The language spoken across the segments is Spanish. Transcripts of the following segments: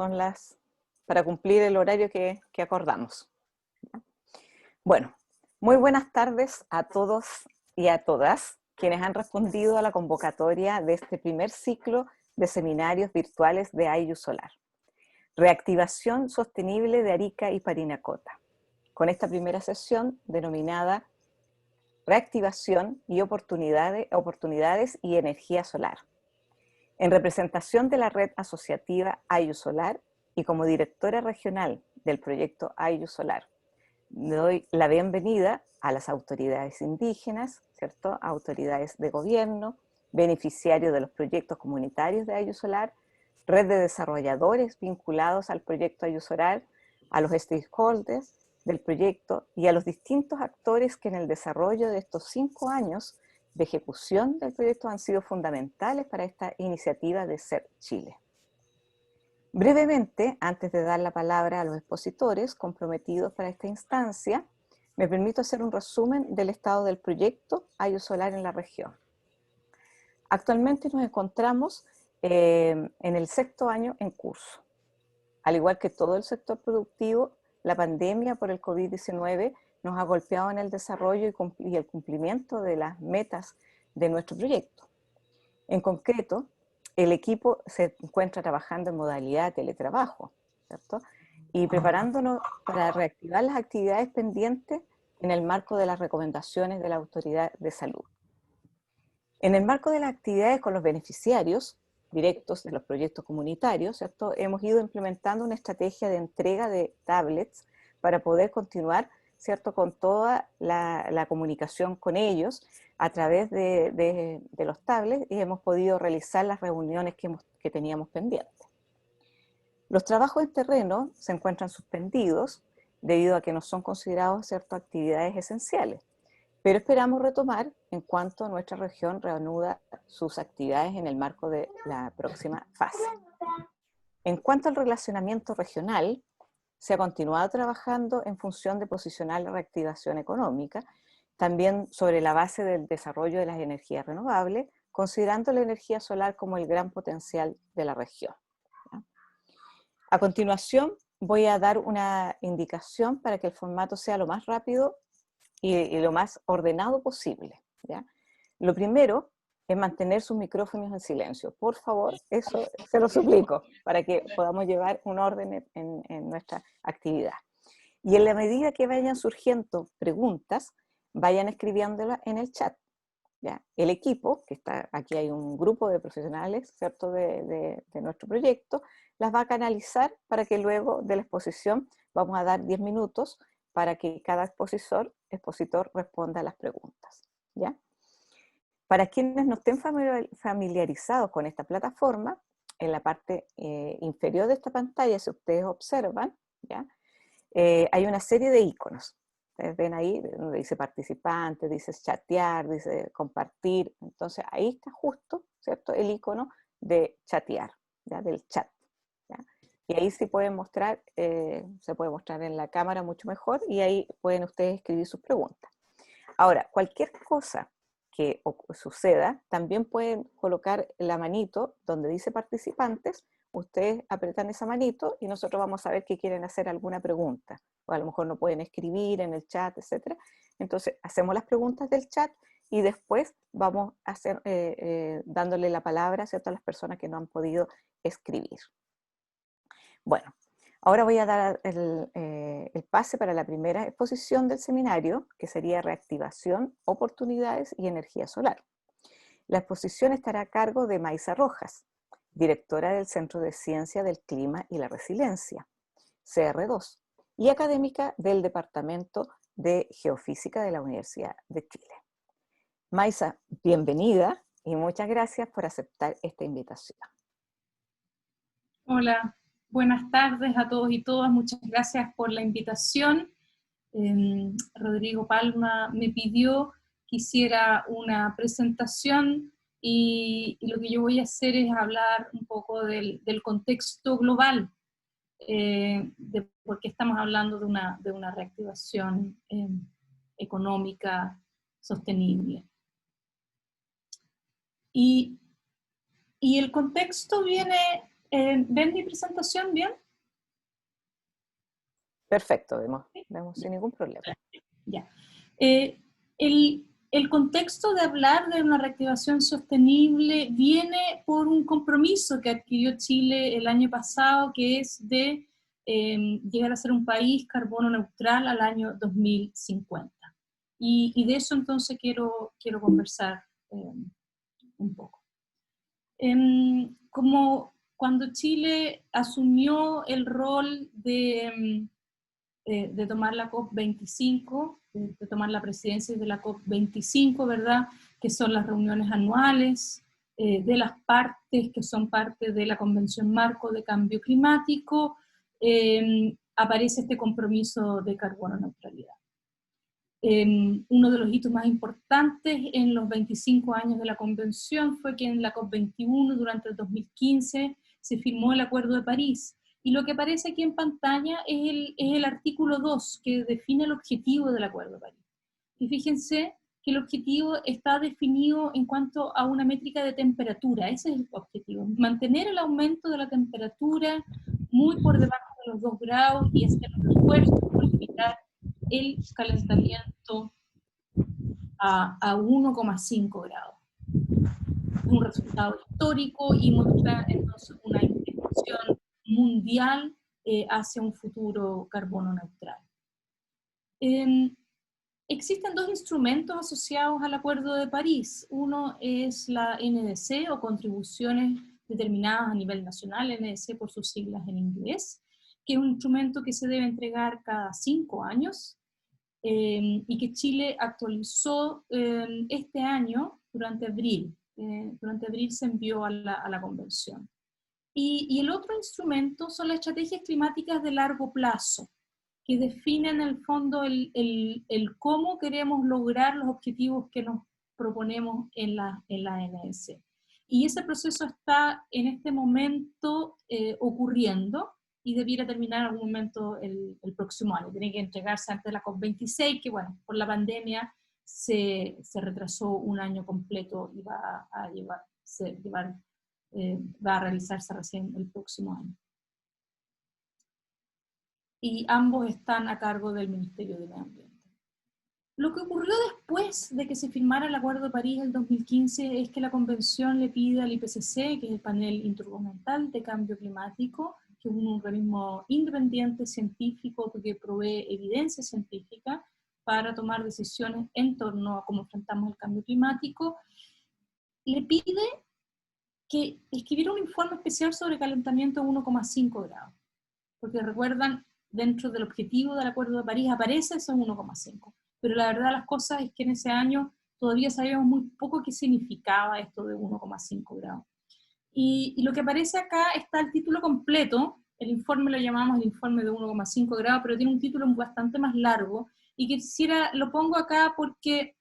son para cumplir el horario que acordamos. Bueno, muy buenas tardes a todos y a todas quienes han respondido a la convocatoria de este primer ciclo de seminarios virtuales de Ayllu Solar. Reactivación sostenible de Arica y Parinacota, con esta primera sesión denominada Reactivación y oportunidades y energía solar. En representación de la red asociativa Ayllu Solar y como directora regional del proyecto Ayllu Solar, doy la bienvenida a las autoridades indígenas, ¿cierto? Autoridades de gobierno, beneficiarios de los proyectos comunitarios de Ayllu Solar, red de desarrolladores vinculados al proyecto Ayllu Solar, a los stakeholders del proyecto y a los distintos actores que en el desarrollo de estos 5 años de ejecución del proyecto han sido fundamentales para esta iniciativa de SER Chile. Brevemente, antes de dar la palabra a los expositores comprometidos para esta instancia, me permito hacer un resumen del estado del proyecto Ayllu Solar en la región. Actualmente nos encontramos en el 6º año en curso. Al igual que todo el sector productivo, la pandemia por el COVID-19 nos ha golpeado en el desarrollo y el cumplimiento de las metas de nuestro proyecto. En concreto, el equipo se encuentra trabajando en modalidad de teletrabajo, ¿cierto? Y preparándonos para reactivar las actividades pendientes en el marco de las recomendaciones de la Autoridad de Salud. En el marco de las actividades con los beneficiarios directos de los proyectos comunitarios, ¿cierto? Hemos ido implementando una estrategia de entrega de tablets para poder continuar, ¿cierto?, con toda la comunicación con ellos a través de los tablets, y hemos podido realizar las reuniones que teníamos pendientes. Los trabajos en terreno se encuentran suspendidos debido a que no son considerados, ¿cierto?, actividades esenciales, pero esperamos retomar en cuanto nuestra región reanuda sus actividades en el marco de la próxima fase. En cuanto al relacionamiento regional, se ha continuado trabajando en función de posicionar la reactivación económica, también sobre la base del desarrollo de las energías renovables, considerando la energía solar como el gran potencial de la región. A continuación, voy a dar una indicación para que el formato sea lo más rápido y lo más ordenado posible, ¿ya? Lo primero es mantener sus micrófonos en silencio. Por favor, eso se lo suplico, para que podamos llevar un orden en nuestra actividad. Y en la medida que vayan surgiendo preguntas, vayan escribiéndolas en el chat, ¿ya? El equipo, que está aquí, hay un grupo de profesionales, ¿cierto?, de nuestro proyecto, las va a canalizar para que luego de la exposición vamos a dar 10 minutos para que cada expositor responda a las preguntas, ¿ya? Para quienes no estén familiarizados con esta plataforma, en la parte inferior de esta pantalla, si ustedes observan, ¿ya?, hay una serie de iconos. Ustedes ven ahí donde dice participante, dice chatear, dice compartir. Entonces ahí está justo, ¿cierto?, el icono de chatear, ¿ya?, del chat, ¿ya? Y ahí se puede mostrar en la cámara mucho mejor, y ahí pueden ustedes escribir sus preguntas. Ahora, cualquier cosa que suceda, también pueden colocar la manito donde dice participantes, ustedes apretan esa manito y nosotros vamos a ver que quieren hacer alguna pregunta, o a lo mejor no pueden escribir en el chat, etc. Entonces, hacemos las preguntas del chat y después vamos a hacer, dándole la palabra, ¿cierto?, a las personas que no han podido escribir. Bueno, ahora voy a dar el pase para la primera exposición del seminario, que sería Reactivación, Oportunidades y Energía Solar. La exposición estará a cargo de Maisa Rojas, directora del Centro de Ciencia del Clima y la Resiliencia, CR2, y académica del Departamento de Geofísica de la Universidad de Chile. Maisa, bienvenida y muchas gracias por aceptar esta invitación. Hola, buenas tardes a todos y todas. Muchas gracias por la invitación. Rodrigo Palma me pidió que hiciera una presentación y lo que yo voy a hacer es hablar un poco del contexto global, de por qué estamos hablando de una reactivación económica sostenible. Y el contexto viene ¿Ven mi presentación bien? Perfecto, vemos sin ningún problema. Ya. El contexto de hablar de una reactivación sostenible viene por un compromiso que adquirió Chile el año pasado, que es de llegar a ser un país carbono neutral al año 2050. Y de eso entonces quiero conversar un poco. Como cuando Chile asumió el rol de tomar la COP25, de tomar la presidencia de la COP25, ¿verdad? Que son las reuniones anuales de las partes que son parte de la Convención Marco de Cambio Climático, aparece este compromiso de carbono neutralidad. Uno de los hitos más importantes en los 25 años de la Convención fue que en la COP21, durante el 2015, se firmó el Acuerdo de París. Y lo que aparece aquí en pantalla es el artículo 2, que define el objetivo del Acuerdo de París. Y fíjense que el objetivo está definido en cuanto a una métrica de temperatura. Ese es el objetivo, mantener el aumento de la temperatura muy por debajo de los 2 grados y hacer un esfuerzo por limitar el calentamiento a 1,5 grados. Es un resultado histórico y muestra entonces una intención mundial hacia un futuro carbono neutral. Existen dos instrumentos asociados al Acuerdo de París. Uno es la NDC, o Contribuciones Determinadas a Nivel Nacional, NDC por sus siglas en inglés, que es un instrumento que se debe entregar cada 5 años, y que Chile actualizó este año durante abril. Durante abril se envió a la convención. Y el otro instrumento son las estrategias climáticas de largo plazo, que definen en el fondo el cómo queremos lograr los objetivos que nos proponemos en la NDC. Y ese proceso está en este momento ocurriendo, y debiera terminar en algún momento el próximo año. Tiene que entregarse antes de la COP26, que bueno, por la pandemia se retrasó un año completo y va a realizarse recién el próximo año. Y ambos están a cargo del Ministerio de Medio Ambiente. Lo que ocurrió después de que se firmara el Acuerdo de París en 2015 es que la Convención le pide al IPCC, que es el Panel Intergubernamental de Cambio Climático, que es un organismo independiente científico que provee evidencia científica para tomar decisiones en torno a cómo enfrentamos el cambio climático, le pide que escribiera un informe especial sobre calentamiento a 1,5 grados. Porque recuerdan, dentro del objetivo del Acuerdo de París aparece eso 1,5. Pero la verdad de las cosas es que en ese año todavía sabíamos muy poco qué significaba esto de 1,5 grados. Y lo que aparece acá está el título completo. El informe lo llamamos el informe de 1,5 grados, pero tiene un título bastante más largo, y lo pongo acá porque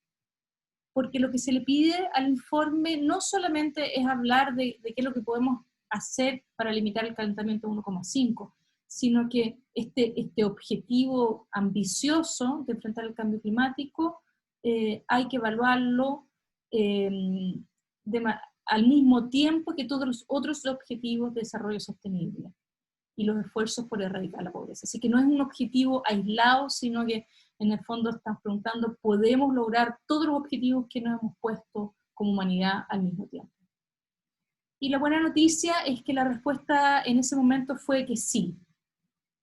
lo que se le pide al informe no solamente es hablar de qué es lo que podemos hacer para limitar el calentamiento a 1,5, sino que este objetivo ambicioso de enfrentar el cambio climático hay que evaluarlo al mismo tiempo que todos los otros objetivos de desarrollo sostenible y los esfuerzos por erradicar la pobreza. Así que no es un objetivo aislado, sino que en el fondo estamos preguntando, ¿podemos lograr todos los objetivos que nos hemos puesto como humanidad al mismo tiempo? Y la buena noticia es que la respuesta en ese momento fue que sí.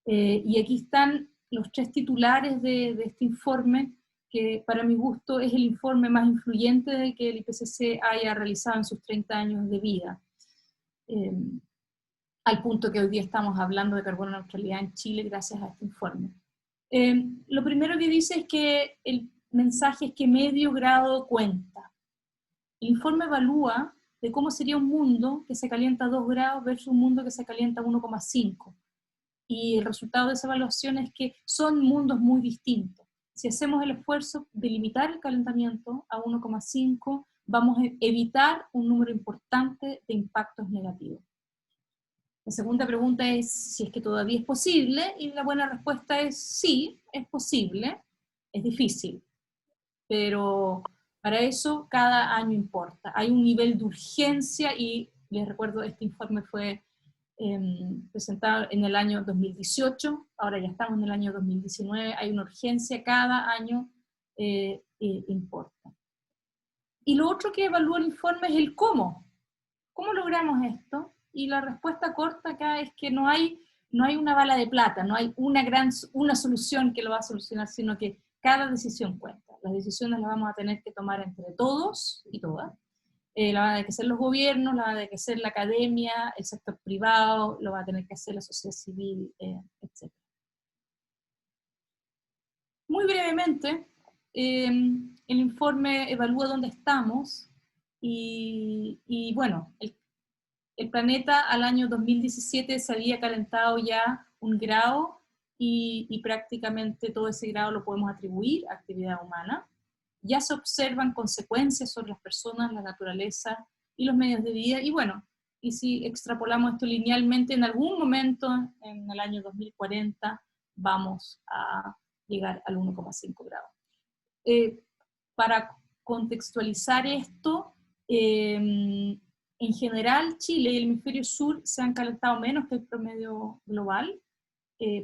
Y aquí están los 3 titulares de este informe, que para mi gusto es el informe más influyente que el IPCC haya realizado en sus 30 años de vida. Al punto que hoy día estamos hablando de carbono neutralidad en Chile gracias a este informe. Lo primero que dice es que el mensaje es que medio grado cuenta. El informe evalúa de cómo sería un mundo que se calienta a 2 grados versus un mundo que se calienta a 1,5. Y el resultado de esa evaluación es que son mundos muy distintos. Si hacemos el esfuerzo de limitar el calentamiento a 1,5, vamos a evitar un número importante de impactos negativos. La segunda pregunta es si es que todavía es posible, y la buena respuesta es sí, es posible, es difícil, pero para eso cada año importa. Hay un nivel de urgencia, y les recuerdo, este informe fue presentado en el año 2018, ahora ya estamos en el año 2019, hay una urgencia, cada año importa. Y lo otro que evalúa el informe es el cómo. ¿Cómo logramos esto? Y la respuesta corta acá es que no hay una bala de plata, no hay una solución que lo va a solucionar, sino que cada decisión cuenta. Las decisiones las vamos a tener que tomar entre todos y todas. La van a tener que hacer los gobiernos, la va a tener que hacer la academia, el sector privado, lo va a tener que hacer la sociedad civil, etc. Muy brevemente, el informe evalúa dónde estamos y bueno, el planeta al año 2017 se había calentado ya 1 grado y prácticamente todo ese grado lo podemos atribuir a actividad humana. Ya se observan consecuencias sobre las personas, la naturaleza y los medios de vida, y bueno, y si extrapolamos esto linealmente, en algún momento, en el año 2040, vamos a llegar al 1,5 grados. Para contextualizar esto, en general Chile y el hemisferio sur se han calentado menos que el promedio global,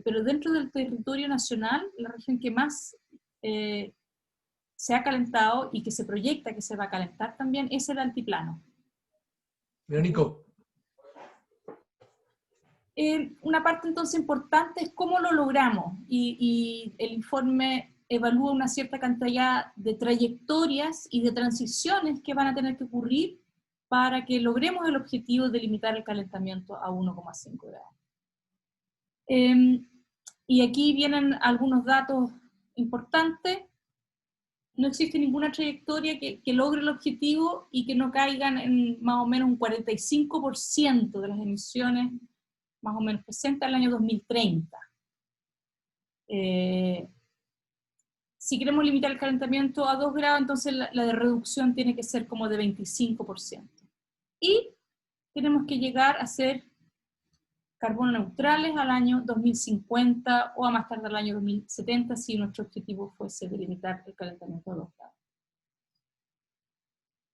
pero dentro del territorio nacional, la región que más se ha calentado y que se proyecta que se va a calentar también es el altiplano. Verónico. Una parte entonces importante es cómo lo logramos, y el informe evalúa una cierta cantidad de trayectorias y de transiciones que van a tener que ocurrir para que logremos el objetivo de limitar el calentamiento a 1,5 grados. Y aquí vienen algunos datos importantes. No existe ninguna trayectoria que logre el objetivo y que no caigan en más o menos un 45% de las emisiones más o menos presentes al año 2030. Si queremos limitar el calentamiento a 2 grados, entonces la de reducción tiene que ser como de 25%. Y tenemos que llegar a ser carbono neutrales al año 2050 o a más tarde al año 2070 si nuestro objetivo fuese de limitar el calentamiento a 2 grados.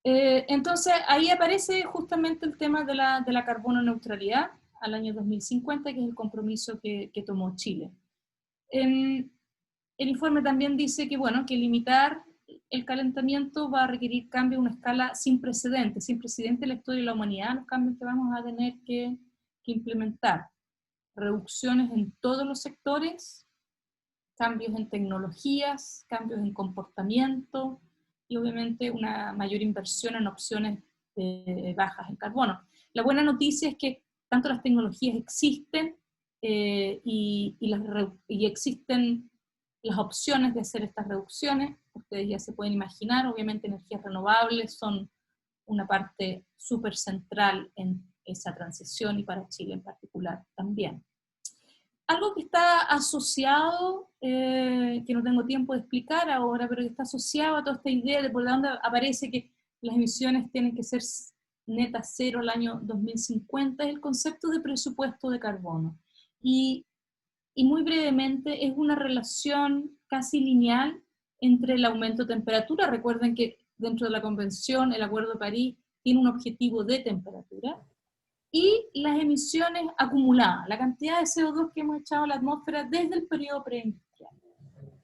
Entonces ahí aparece justamente el tema de la carbono neutralidad al año 2050, que es el compromiso que tomó Chile. El informe también dice que, bueno, que limitar el calentamiento va a requerir cambios a una escala sin precedentes en la historia de la humanidad, los cambios que vamos a tener que implementar. Reducciones en todos los sectores, cambios en tecnologías, cambios en comportamiento y obviamente una mayor inversión en opciones bajas en carbono. La buena noticia es que tanto las tecnologías existen y existen las opciones de hacer estas reducciones. Ustedes ya se pueden imaginar, obviamente energías renovables son una parte súper central en esa transición y para Chile en particular también. Algo que está asociado, que no tengo tiempo de explicar ahora, pero que está asociado a toda esta idea de por dónde aparece que las emisiones tienen que ser netas cero al año 2050, es el concepto de presupuesto de carbono. Y muy brevemente es una relación casi lineal entre el aumento de temperatura. Recuerden que dentro de la Convención, el Acuerdo de París tiene un objetivo de temperatura, y las emisiones acumuladas, la cantidad de CO2 que hemos echado a la atmósfera desde el periodo preindustrial.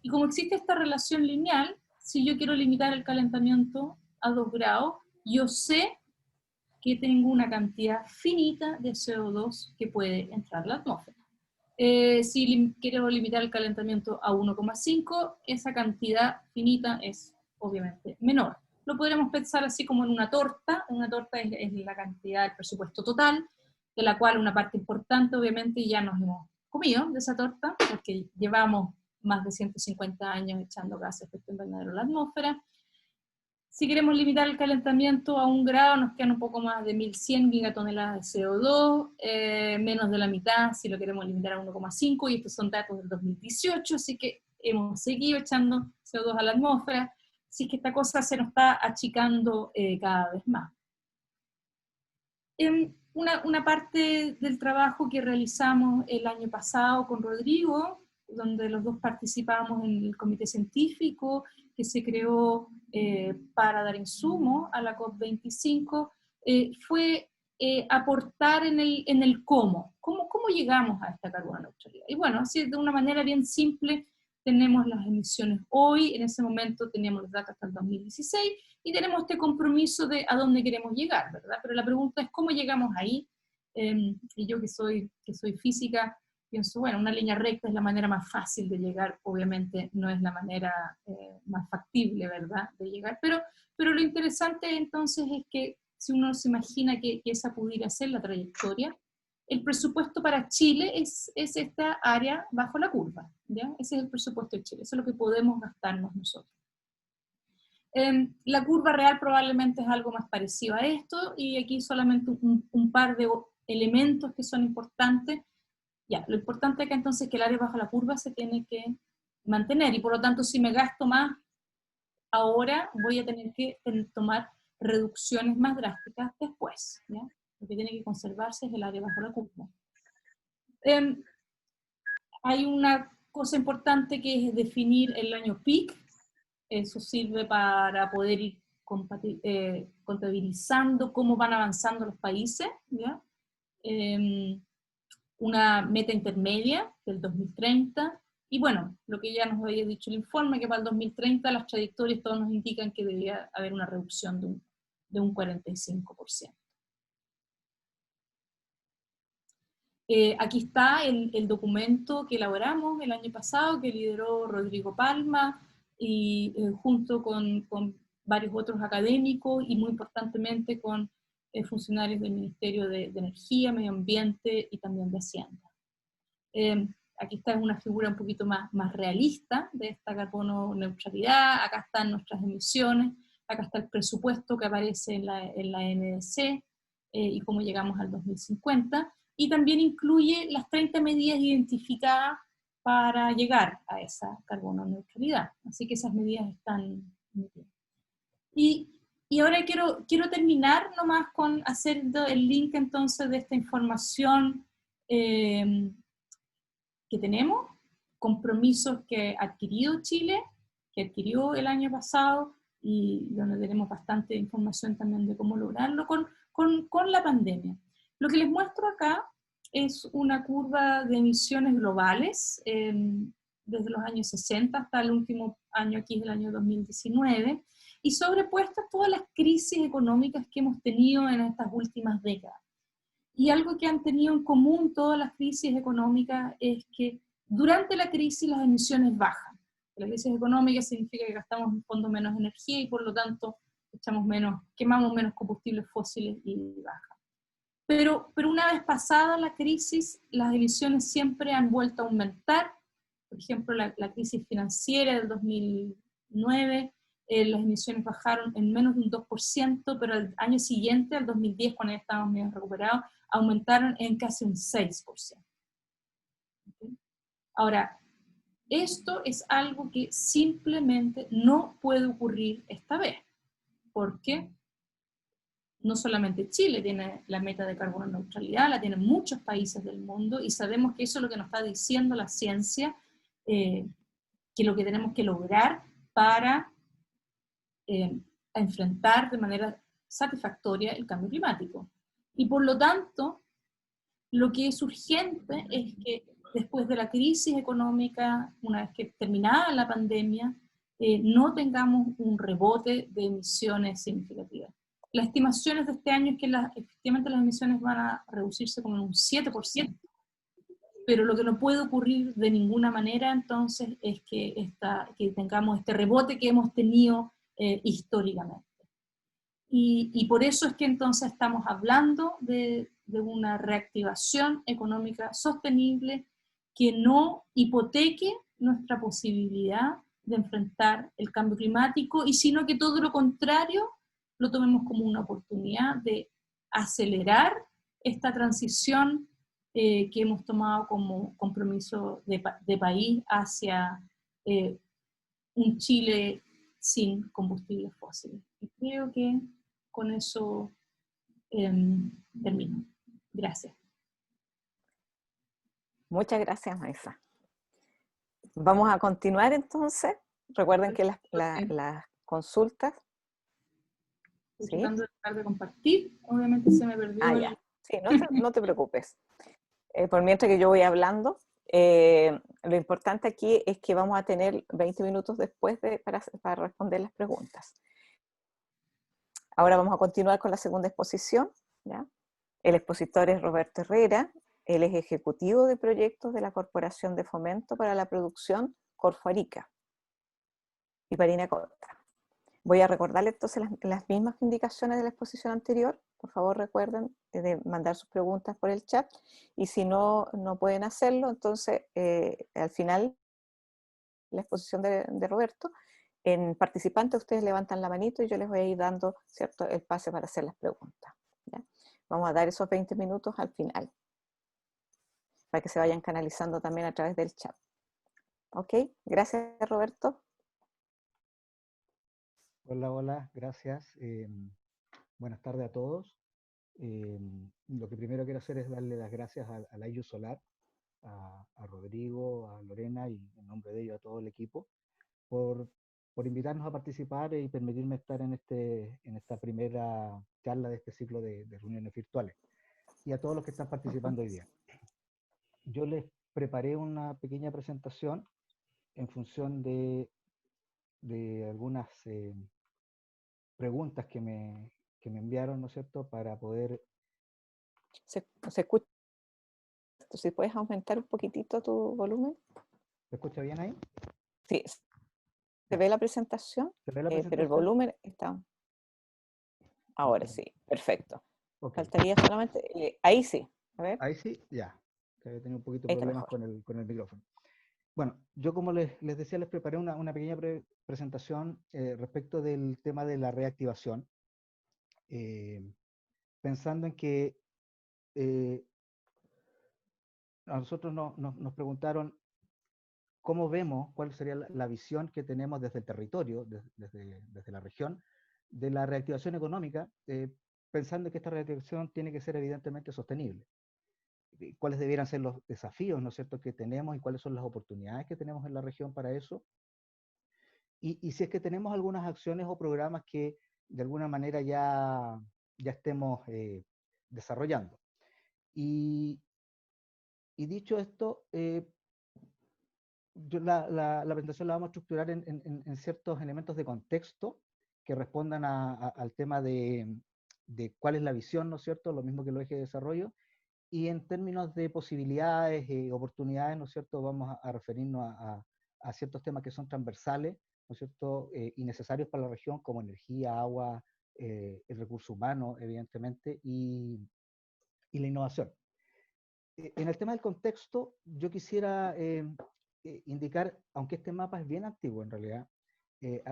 Y como existe esta relación lineal, si yo quiero limitar el calentamiento a 2 grados, yo sé que tengo una cantidad finita de CO2 que puede entrar a la atmósfera. Si quiero limitar el calentamiento a 1,5, esa cantidad finita es obviamente menor. Lo podremos pensar así como en una torta. Una torta es la cantidad del presupuesto total, de la cual una parte importante obviamente ya nos hemos comido de esa torta, porque llevamos más de 150 años echando gases de efecto invernadero a la atmósfera. Si queremos limitar el calentamiento a 1 grado, nos quedan un poco más de 1.100 gigatoneladas de CO2, menos de la mitad si lo queremos limitar a 1,5, y estos son datos del 2018, así que hemos seguido echando CO2 a la atmósfera, así que esta cosa se nos está achicando cada vez más. Una parte del trabajo que realizamos el año pasado con Rodrigo, donde los dos participamos en el comité científico que se creó para dar insumo a la COP25, fue aportar en el cómo. ¿Cómo llegamos a esta carbono neutralidad? Y bueno, así de una manera bien simple, tenemos las emisiones hoy, en ese momento teníamos los datos hasta el 2016, y tenemos este compromiso de a dónde queremos llegar, ¿verdad? Pero la pregunta es cómo llegamos ahí, y yo que soy física, pienso, bueno, una línea recta es la manera más fácil de llegar, obviamente no es la manera más factible, ¿verdad?, de llegar, pero lo interesante entonces es que si uno se imagina que esa pudiera ser la trayectoria, el presupuesto para Chile es esta área bajo la curva, ¿ya? Ese es el presupuesto de Chile, eso es lo que podemos gastarnos nosotros. La curva real probablemente es algo más parecido a esto, y aquí solamente un par de elementos que son importantes. Ya, lo importante acá entonces es que el área bajo la curva se tiene que mantener, y por lo tanto si me gasto más ahora, voy a tener que tomar reducciones más drásticas después, ¿ya? Lo que tiene que conservarse es el área bajo la curva. Hay una cosa importante que es definir el año peak. Eso sirve para poder ir contabilizando cómo van avanzando los países, ¿ya? Una meta intermedia del 2030, y bueno, lo que ya nos había dicho el informe, que para el 2030 las trayectorias todos nos indican que debería haber una reducción de un 45%. Aquí está el documento que elaboramos el año pasado, que lideró Rodrigo Palma, y junto con varios otros académicos, y muy importantemente con funcionarios del Ministerio de Energía, Medio Ambiente y también de Hacienda. Aquí está una figura un poquito más realista de esta carbono neutralidad. Acá están nuestras emisiones, acá está el presupuesto que aparece en la NDC, y cómo llegamos al 2050, y también incluye las 30 medidas identificadas para llegar a esa carbono neutralidad. Así que esas medidas están muy bien. Y ahora quiero terminar nomás con hacer el link entonces de esta información que tenemos, compromisos que ha adquirido Chile, que adquirió el año pasado, y donde tenemos bastante información también de cómo lograrlo con la pandemia. Lo que les muestro acá es una curva de emisiones globales, desde los años 60 hasta el último año, aquí es el año 2019, y sobrepuestas todas las crisis económicas que hemos tenido en estas últimas décadas. Y algo que han tenido en común todas las crisis económicas es que durante la crisis las emisiones bajan. La crisis económica significa que gastamos en fondo menos energía y por lo tanto quemamos menos combustibles fósiles y bajan. Pero una vez pasada la crisis, las emisiones siempre han vuelto a aumentar. Por ejemplo, la crisis financiera del 2009, las emisiones bajaron en menos de un 2%, pero al año siguiente, al 2010, cuando ya estábamos medio recuperados, aumentaron en casi un 6%. ¿Okay? Ahora, esto es algo que simplemente no puede ocurrir esta vez, porque no solamente Chile tiene la meta de carbono neutralidad, la tienen muchos países del mundo, y sabemos que eso es lo que nos está diciendo la ciencia, que lo que tenemos que lograr para enfrentar de manera satisfactoria el cambio climático. Y por lo tanto, lo que es urgente es que después de la crisis económica, una vez que terminada la pandemia, no tengamos un rebote de emisiones significativas. Las estimaciones de este año es que efectivamente las emisiones van a reducirse como en un 7%, pero lo que no puede ocurrir de ninguna manera entonces es que tengamos este rebote que hemos tenido históricamente. Y por eso es que entonces estamos hablando de una reactivación económica sostenible que no hipoteque nuestra posibilidad de enfrentar el cambio climático, y sino que todo lo contrario lo tomemos como una oportunidad de acelerar esta transición que hemos tomado como compromiso de país hacia un Chile sin combustibles fósiles. Y creo que con eso termino. Gracias. Muchas gracias, Maisa. Vamos a continuar entonces. Recuerden que las consultas Estoy ¿Sí? tratando de dejar de compartir. Obviamente se me perdió Ah, ya. Sí, no te preocupes. Por mientras que yo voy hablando, lo importante aquí es que vamos a tener 20 minutos después para responder las preguntas. Ahora vamos a continuar con la segunda exposición, ¿ya? El expositor es Roberto Herrera, él es ejecutivo de proyectos de la Corporación de Fomento para la Producción Corfo Arica y Parinacota. Voy a recordarles entonces las mismas indicaciones de la exposición anterior. Por favor recuerden de mandar sus preguntas por el chat y si no pueden hacerlo, entonces al final la exposición de Roberto, en participantes ustedes levantan la manito y yo les voy a ir dando, ¿cierto?, el pase para hacer las preguntas, ¿ya? Vamos a dar esos 20 minutos al final para que se vayan canalizando también a través del chat. ¿Ok? Gracias, Roberto. Hola, hola, gracias. Buenas tardes a todos. Lo que primero quiero hacer es darle las gracias a la IU Solar, a Rodrigo, a Lorena y en nombre de ellos a todo el equipo por, por invitarnos a participar y permitirme estar en esta primera charla de este ciclo de reuniones virtuales y a todos los que están participando hoy día. Yo les preparé una pequeña presentación en función de algunas preguntas que me enviaron, ¿no es cierto?, para poder... ¿Se escucha? Si puedes aumentar un poquitito tu volumen. ¿Se escucha bien ahí? Sí, se Ya. ve la presentación, ¿Se ve la pero el presentación? volumen está... Ahora sí, perfecto. Ok. Faltaría solamente... ahí sí, a ver, Ahí sí, ya. Que había tenido un poquito de ahí está problemas mejor. con el micrófono. Bueno, yo como les decía, les preparé una pequeña presentación respecto del tema de la reactivación, pensando en que a nosotros nos preguntaron cómo vemos, cuál sería la visión que tenemos desde el territorio, desde la región, de la reactivación económica, pensando que esta reactivación tiene que ser evidentemente sostenible. Cuáles debieran ser los desafíos, ¿no es cierto?, que tenemos y cuáles son las oportunidades que tenemos en la región para eso. Y si es que tenemos algunas acciones o programas que de alguna manera ya estemos desarrollando. Y dicho esto, la presentación la vamos a estructurar en ciertos elementos de contexto que respondan al tema de cuál es la visión, ¿no es cierto?, lo mismo que los ejes de desarrollo, y en términos de posibilidades y oportunidades, ¿no es cierto?, vamos a referirnos a ciertos temas que son transversales, ¿no es cierto?, y necesarios para la región, como energía, agua, el recurso humano, evidentemente, y la innovación. En el tema del contexto, yo quisiera indicar, aunque este mapa es bien antiguo en realidad,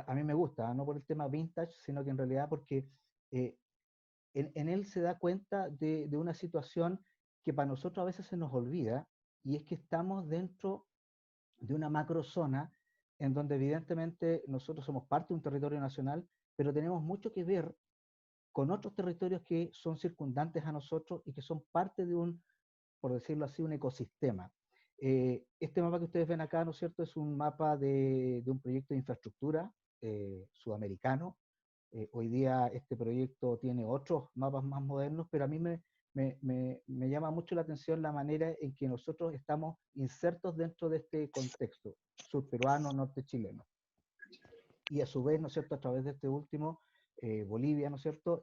a mí me gusta, no por el tema vintage, sino que en realidad porque en él se da cuenta de una situación que para nosotros a veces se nos olvida, y es que estamos dentro de una macrozona en donde evidentemente nosotros somos parte de un territorio nacional, pero tenemos mucho que ver con otros territorios que son circundantes a nosotros y que son parte de un, por decirlo así, un ecosistema. Este mapa que ustedes ven acá, ¿no es cierto?, es un mapa de un proyecto de infraestructura sudamericano. Hoy día este proyecto tiene otros mapas más modernos, pero a mí me llama mucho la atención la manera en que nosotros estamos insertos dentro de este contexto surperuano, norte chileno. Y a su vez, ¿no es cierto?, a través de este último, Bolivia, ¿no es cierto?,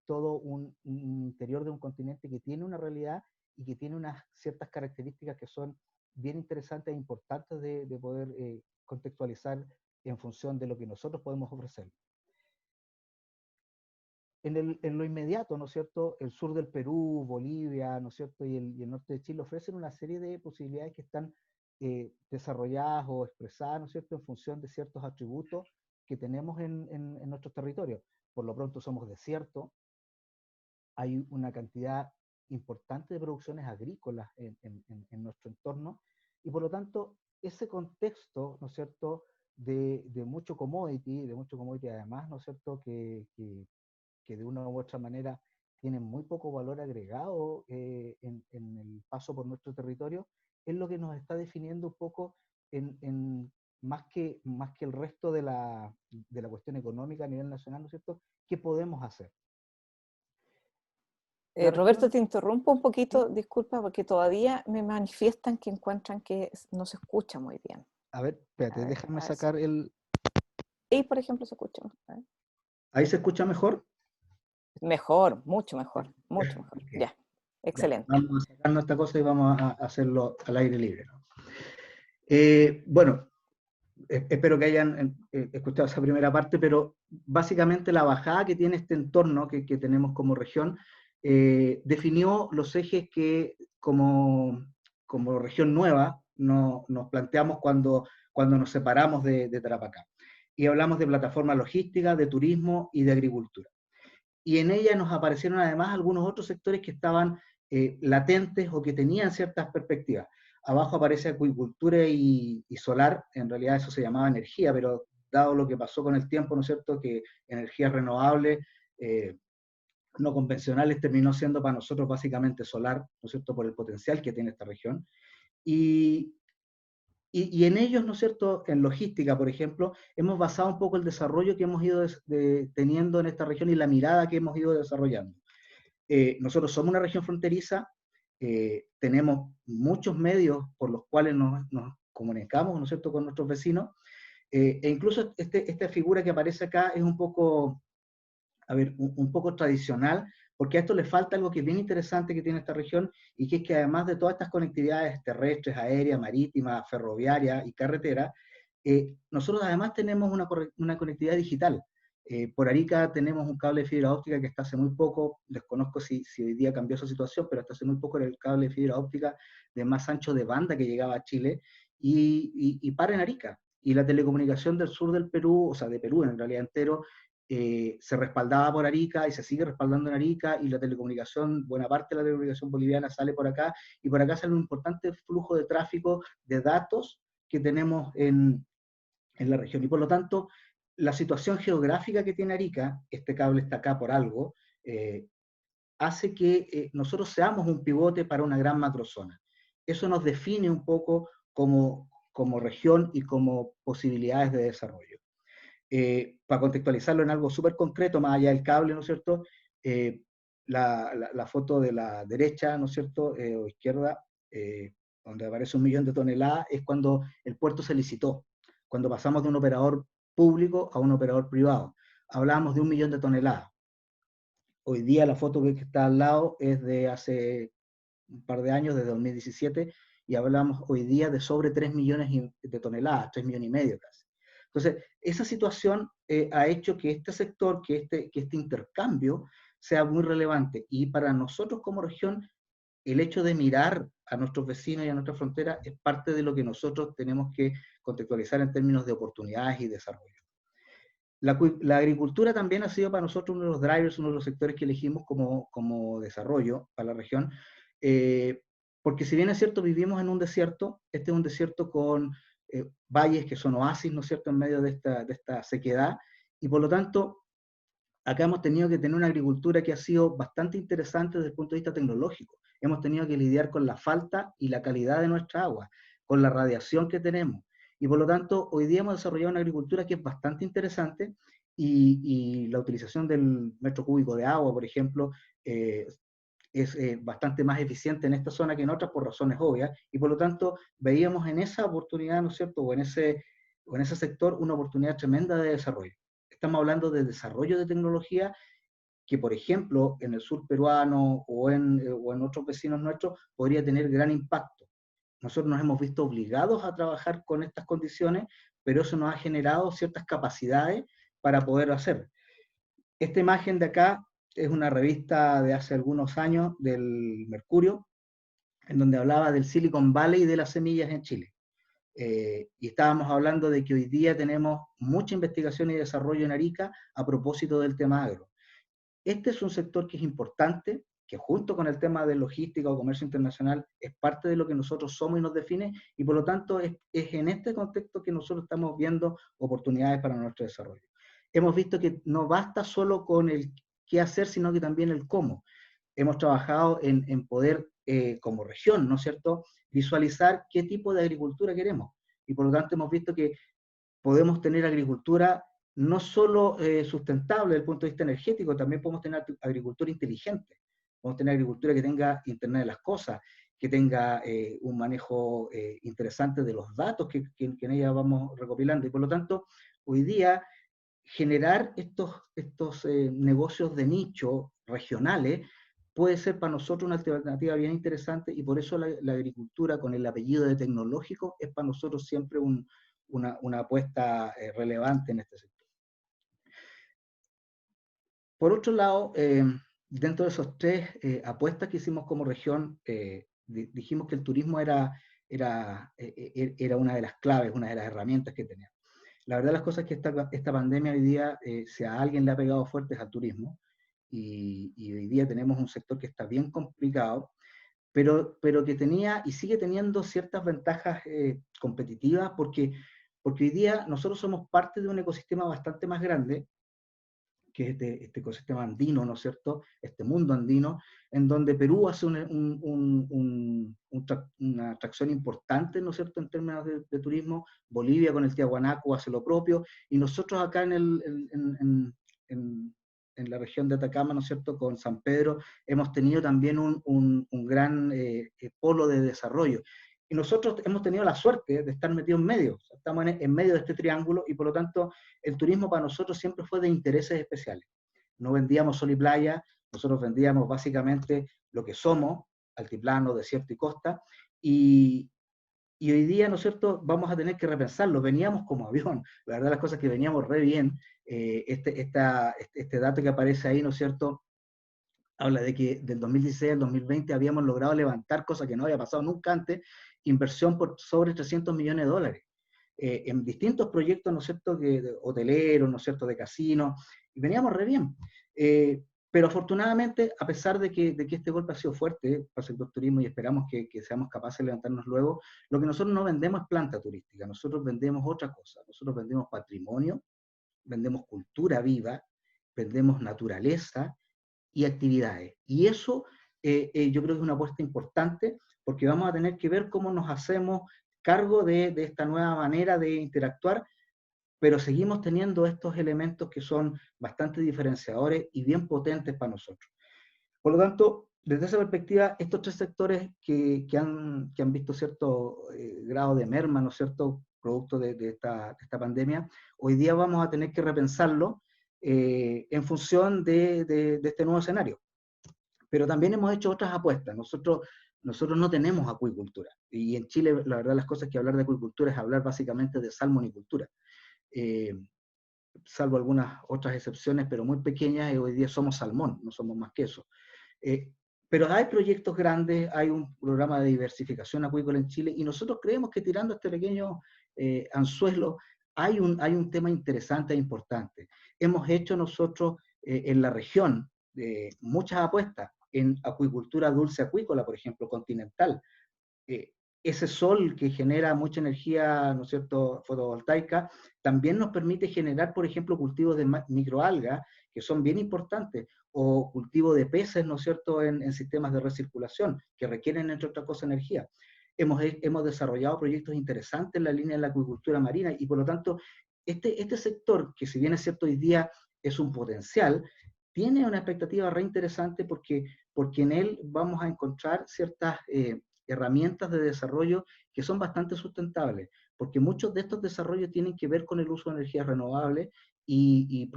todo un interior de un continente que tiene una realidad y que tiene unas ciertas características que son bien interesantes e importantes de poder contextualizar en función de lo que nosotros podemos ofrecer. En lo inmediato, ¿no es cierto?, el sur del Perú, Bolivia, ¿no es cierto?, y el norte de Chile ofrecen una serie de posibilidades que están desarrolladas o expresadas, ¿no es cierto?, en función de ciertos atributos que tenemos en nuestros territorios. Por lo pronto somos desierto, hay una cantidad importante de producciones agrícolas en nuestro entorno, y por lo tanto ese contexto, ¿no es cierto?, de mucho commodity además, ¿no es cierto?, que de una u otra manera tienen muy poco valor agregado en el paso por nuestro territorio, es lo que nos está definiendo un poco más que el resto de la cuestión económica a nivel nacional, ¿no es cierto?, qué podemos hacer. Roberto, te interrumpo un poquito, disculpa, porque todavía me manifiestan que encuentran que no se escucha muy bien. A ver, espérate, A ver, déjame a ver sacar el... ahí, por ejemplo, se escucha. A ver. ¿Ahí se escucha mejor? Mejor, mucho mejor, mucho mejor. Ok. Ya, Ya, excelente. vamos a sacarnos esta cosa y vamos a hacerlo al aire libre, ¿no? Bueno, espero que hayan escuchado esa primera parte, pero básicamente la bajada que tiene este entorno que tenemos como región definió los ejes que como región nueva nos planteamos cuando nos separamos de Tarapacá. Y hablamos de plataforma logística, de turismo y de agricultura. Y en ella nos aparecieron además algunos otros sectores que estaban latentes o que tenían ciertas perspectivas. Abajo aparece acuicultura y solar, en realidad eso se llamaba energía, pero dado lo que pasó con el tiempo, ¿no es cierto?, que energías renovables, no convencionales, terminó siendo para nosotros básicamente solar, ¿no es cierto?, por el potencial que tiene esta región. Y en ellos, ¿no es cierto?, en logística, por ejemplo, hemos basado un poco el desarrollo que hemos ido teniendo en esta región y la mirada que hemos ido desarrollando. Nosotros somos una región fronteriza, tenemos muchos medios por los cuales nos comunicamos, ¿no es cierto?, con nuestros vecinos, e incluso esta figura que aparece acá es un poco, a ver, un poco tradicional, porque a esto le falta algo que es bien interesante que tiene esta región, y que es que además de todas estas conectividades terrestres, aéreas, marítimas, ferroviarias y carreteras, nosotros además tenemos una conectividad digital. Por Arica tenemos un cable de fibra óptica que hasta hace muy poco, desconozco si hoy día cambió esa situación, pero hasta hace muy poco era el cable de fibra óptica de más ancho de banda que llegaba a Chile, y para en Arica. Y la telecomunicación del sur del Perú, o sea, de Perú en realidad entero, se respaldaba por Arica y se sigue respaldando en Arica, y la telecomunicación, buena parte de la telecomunicación boliviana sale por acá, y por acá sale un importante flujo de tráfico de datos que tenemos en la región. Y por lo tanto, la situación geográfica que tiene Arica, este cable está acá por algo, hace que nosotros seamos un pivote para una gran macrozona. Eso nos define un poco como región y como posibilidades de desarrollo. Para contextualizarlo en algo súper concreto, más allá del cable, ¿no es cierto? La foto de la derecha, ¿no es cierto?, o izquierda, donde aparece 1 millón de toneladas, es cuando el puerto se licitó, cuando pasamos de un operador público a un operador privado. Hablábamos de 1 millón de toneladas. Hoy día la foto que está al lado es de hace un par de años, de 2017, y hablamos hoy día de sobre 3 millones de toneladas, 3 millones y medio casi. Entonces, esa situación ha hecho que este sector, que este intercambio sea muy relevante. Y para nosotros como región, el hecho de mirar a nuestros vecinos y a nuestra frontera es parte de lo que nosotros tenemos que contextualizar en términos de oportunidades y desarrollo. La agricultura también ha sido para nosotros uno de los drivers, uno de los sectores que elegimos como desarrollo para la región, porque si bien es cierto, vivimos en un desierto, este es un desierto con valles que son oasis, ¿no es cierto?, en medio de esta sequedad, y por lo tanto, acá hemos tenido que tener una agricultura que ha sido bastante interesante desde el punto de vista tecnológico. Hemos tenido que lidiar con la falta y la calidad de nuestra agua, con la radiación que tenemos, y por lo tanto, hoy día hemos desarrollado una agricultura que es bastante interesante, y la utilización del metro cúbico de agua, por ejemplo, es bastante más eficiente en esta zona que en otras por razones obvias, y por lo tanto veíamos en esa oportunidad, ¿no es cierto?, o en ese sector una oportunidad tremenda de desarrollo. Estamos hablando de desarrollo de tecnología que, por ejemplo, en el sur peruano o en otros vecinos nuestros podría tener gran impacto. Nosotros nos hemos visto obligados a trabajar con estas condiciones, pero eso nos ha generado ciertas capacidades para poder hacer. Esta imagen de acá es una revista de hace algunos años del Mercurio, en donde hablaba del Silicon Valley y de las semillas en Chile. Y estábamos hablando de que hoy día tenemos mucha investigación y desarrollo en Arica a propósito del tema agro. Este es un sector que es importante, que junto con el tema de logística o comercio internacional es parte de lo que nosotros somos y nos define, y por lo tanto es en este contexto que nosotros estamos viendo oportunidades para nuestro desarrollo. Hemos visto que no basta solo con el qué hacer, sino que también el cómo. Hemos trabajado en poder, como región, ¿no es cierto?, visualizar qué tipo de agricultura queremos. Y por lo tanto hemos visto que podemos tener agricultura no solo sustentable desde el punto de vista energético, también podemos tener agricultura inteligente, podemos tener agricultura que tenga Internet de las cosas, que tenga un manejo interesante de los datos que en ella vamos recopilando, y por lo tanto, hoy día, generar estos negocios de nicho regionales puede ser para nosotros una alternativa bien interesante, y por eso la agricultura con el apellido de tecnológico es para nosotros siempre una apuesta relevante en este sector. Por otro lado, dentro de esos tres apuestas que hicimos como región, dijimos que el turismo era una de las claves, una de las herramientas que teníamos. La verdad de las cosas es que esta pandemia hoy día, si a alguien le ha pegado fuerte es al turismo, y hoy día tenemos un sector que está bien complicado, pero que tenía y sigue teniendo ciertas ventajas competitivas, porque hoy día nosotros somos parte de un ecosistema bastante más grande, que es este ecosistema andino, ¿no es cierto?, este mundo andino, en donde Perú hace una atracción importante, ¿no es cierto?, en términos de turismo. Bolivia con el Tiahuanaco hace lo propio, y nosotros acá en la región de Atacama, ¿no es cierto?, con San Pedro, hemos tenido también un gran polo de desarrollo. Y nosotros hemos tenido la suerte de estar metidos en medio, o sea, estamos en medio de este triángulo, y por lo tanto el turismo para nosotros siempre fue de intereses especiales. No vendíamos sol y playa, nosotros vendíamos básicamente lo que somos, altiplano, desierto y costa, y hoy día, ¿no es cierto?, vamos a tener que repensarlo. Veníamos como avión, la verdad las cosas que veníamos re bien. Este dato que aparece ahí, ¿no es cierto?, habla de que del 2016 al 2020 habíamos logrado levantar, cosa que no había pasado nunca antes, inversión por sobre 300 millones de dólares. En distintos proyectos, ¿no es cierto?, de hoteleros, ¿no es cierto?, de casinos, y veníamos re bien. Pero afortunadamente, a pesar de que este golpe ha sido fuerte para el sector turismo, y esperamos que seamos capaces de levantarnos luego, lo que nosotros no vendemos es planta turística, nosotros vendemos otra cosa, nosotros vendemos patrimonio, vendemos cultura viva, vendemos naturaleza y actividades. Y eso yo creo que es una apuesta importante, porque vamos a tener que ver cómo nos hacemos cargo de esta nueva manera de interactuar, pero seguimos teniendo estos elementos que son bastante diferenciadores y bien potentes para nosotros. Por lo tanto, desde esa perspectiva, estos tres sectores que han visto cierto grado de merma, ¿no es cierto?, producto de esta pandemia, hoy día vamos a tener que repensarlo en función de este nuevo escenario. Pero también hemos hecho otras apuestas. Nosotros no tenemos acuicultura, y en Chile, la verdad, las cosas que hablar de acuicultura es hablar básicamente de salmonicultura. Salvo algunas otras excepciones, pero muy pequeñas, y hoy día somos salmón, no somos más que eso. Pero hay proyectos grandes, hay un programa de diversificación acuícola en Chile, y nosotros creemos que tirando este pequeño anzuelo hay un tema interesante e importante. Hemos hecho nosotros en la región muchas apuestas en acuicultura dulce acuícola, por ejemplo, continental. Ese sol que genera mucha energía, ¿no es cierto?, fotovoltaica, también nos permite generar, por ejemplo, cultivos de microalgas, que son bien importantes, o cultivo de peces, ¿no es cierto?, en sistemas de recirculación, que requieren, entre otras cosas, energía. Hemos desarrollado proyectos interesantes en la línea de la acuicultura marina, y por lo tanto, este sector, que si bien es cierto hoy día es un potencial, tiene una expectativa re interesante, porque en él vamos a encontrar ciertas herramientas de desarrollo que son bastante sustentables, porque muchos de estos desarrollos tienen que ver con el uso de energías renovables y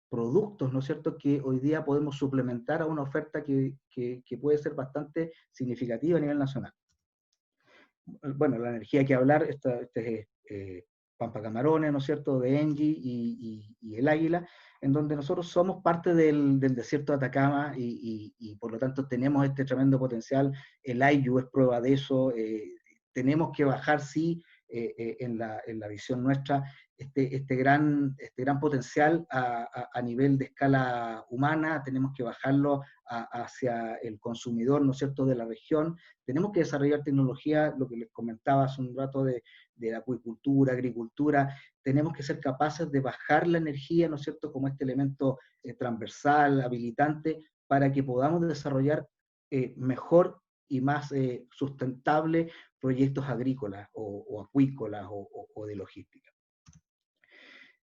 productos, ¿no es cierto?, que hoy día podemos suplementar a una oferta que puede ser bastante significativa a nivel nacional. Bueno, la energía que hablar, Pampa Camarones, ¿no es cierto?, de Engie y el Águila, en donde nosotros somos parte del desierto de Atacama, y por lo tanto tenemos este tremendo potencial. El Ayllu es prueba de eso. Tenemos que bajar, sí, en la visión nuestra, este gran potencial a nivel de escala humana. Tenemos que bajarlo hacia el consumidor, ¿no es cierto?, de la región. Tenemos que desarrollar tecnología, lo que les comentaba hace un rato de acuicultura, agricultura. Tenemos que ser capaces de bajar la energía, ¿no es cierto?, como este elemento transversal, habilitante, para que podamos desarrollar mejor y más sustentable proyectos agrícolas o acuícolas o de logística.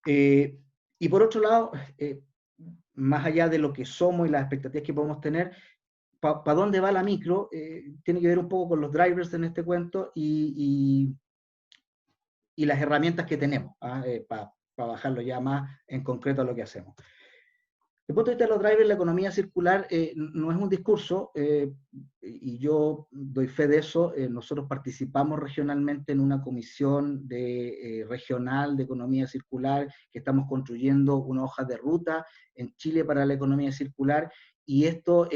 Y por otro lado, más allá de lo que somos y las expectativas que podemos tener, ¿para dónde va la micro? Tiene que ver un poco con los drivers en este cuento y las herramientas que tenemos para bajarlo ya más en concreto a lo que hacemos. Desde el punto de vista de los drivers, la economía circular no es un discurso, y yo doy fe de eso. Nosotros participamos regionalmente en una comisión regional de economía circular, que estamos construyendo una hoja de ruta en Chile para la economía circular, y esto,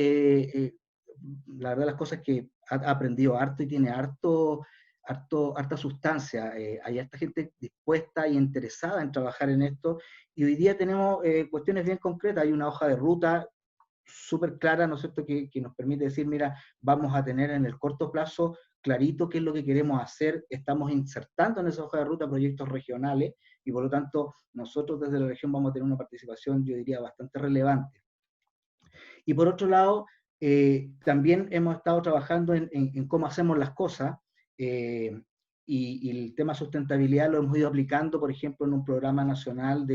la verdad las cosas es que ha aprendido harto y tiene harta sustancia. Hay harta gente dispuesta y interesada en trabajar en esto, y hoy día tenemos cuestiones bien concretas. Hay una hoja de ruta súper clara, ¿no es cierto?, que nos permite decir, mira, vamos a tener en el corto plazo clarito qué es lo que queremos hacer. Estamos insertando en esa hoja de ruta proyectos regionales, y por lo tanto nosotros desde la región vamos a tener una participación, yo diría, bastante relevante. Y por otro lado, también hemos estado trabajando en cómo hacemos las cosas, y el tema sustentabilidad lo hemos ido aplicando, por ejemplo, en un programa nacional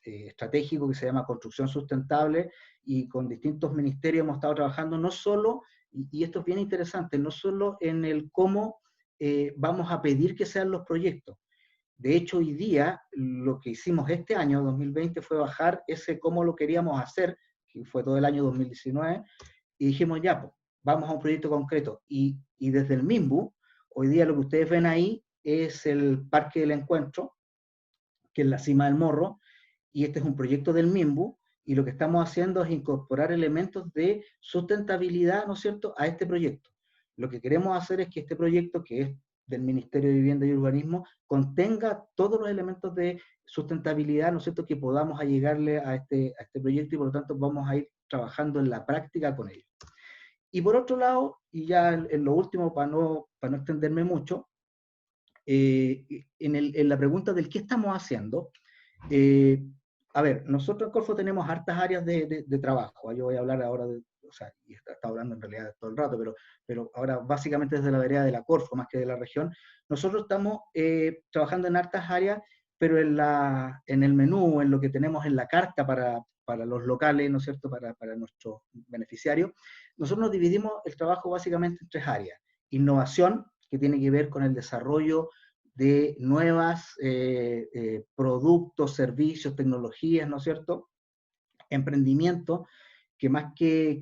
estratégico que se llama Construcción Sustentable, y con distintos ministerios hemos estado trabajando no solo, y esto es bien interesante, no solo en el cómo vamos a pedir que sean los proyectos. De hecho, hoy día lo que hicimos este año, 2020, fue bajar ese cómo lo queríamos hacer, que fue todo el año 2019, y dijimos, ya, pues, vamos a un proyecto concreto. Y desde el MIMBU, hoy día lo que ustedes ven ahí es el Parque del Encuentro, que es la cima del Morro, y este es un proyecto del MIMBU, y lo que estamos haciendo es incorporar elementos de sustentabilidad, ¿no es cierto?, a este proyecto. Lo que queremos hacer es que este proyecto, que es del Ministerio de Vivienda y Urbanismo, contenga todos los elementos de sustentabilidad, ¿no es cierto?, que podamos allegarle a este proyecto, y por lo tanto vamos a ir trabajando en la práctica con ello. Y por otro lado, y ya en lo último, para no extenderme mucho, en la pregunta del qué estamos haciendo, a ver, nosotros en Corfo tenemos hartas áreas de trabajo. Yo voy a hablar ahora o sea, y está hablando en realidad todo el rato, pero ahora básicamente desde la vereda de la Corfo, más que de la región. Nosotros estamos trabajando en hartas áreas, pero en el menú, en lo que tenemos en la carta para los locales, ¿no es cierto?, para nuestros beneficiarios, nosotros nos dividimos el trabajo básicamente en 3 áreas. Innovación, que tiene que ver con el desarrollo de nuevas productos, servicios, tecnologías, ¿no es cierto? Emprendimiento, que más que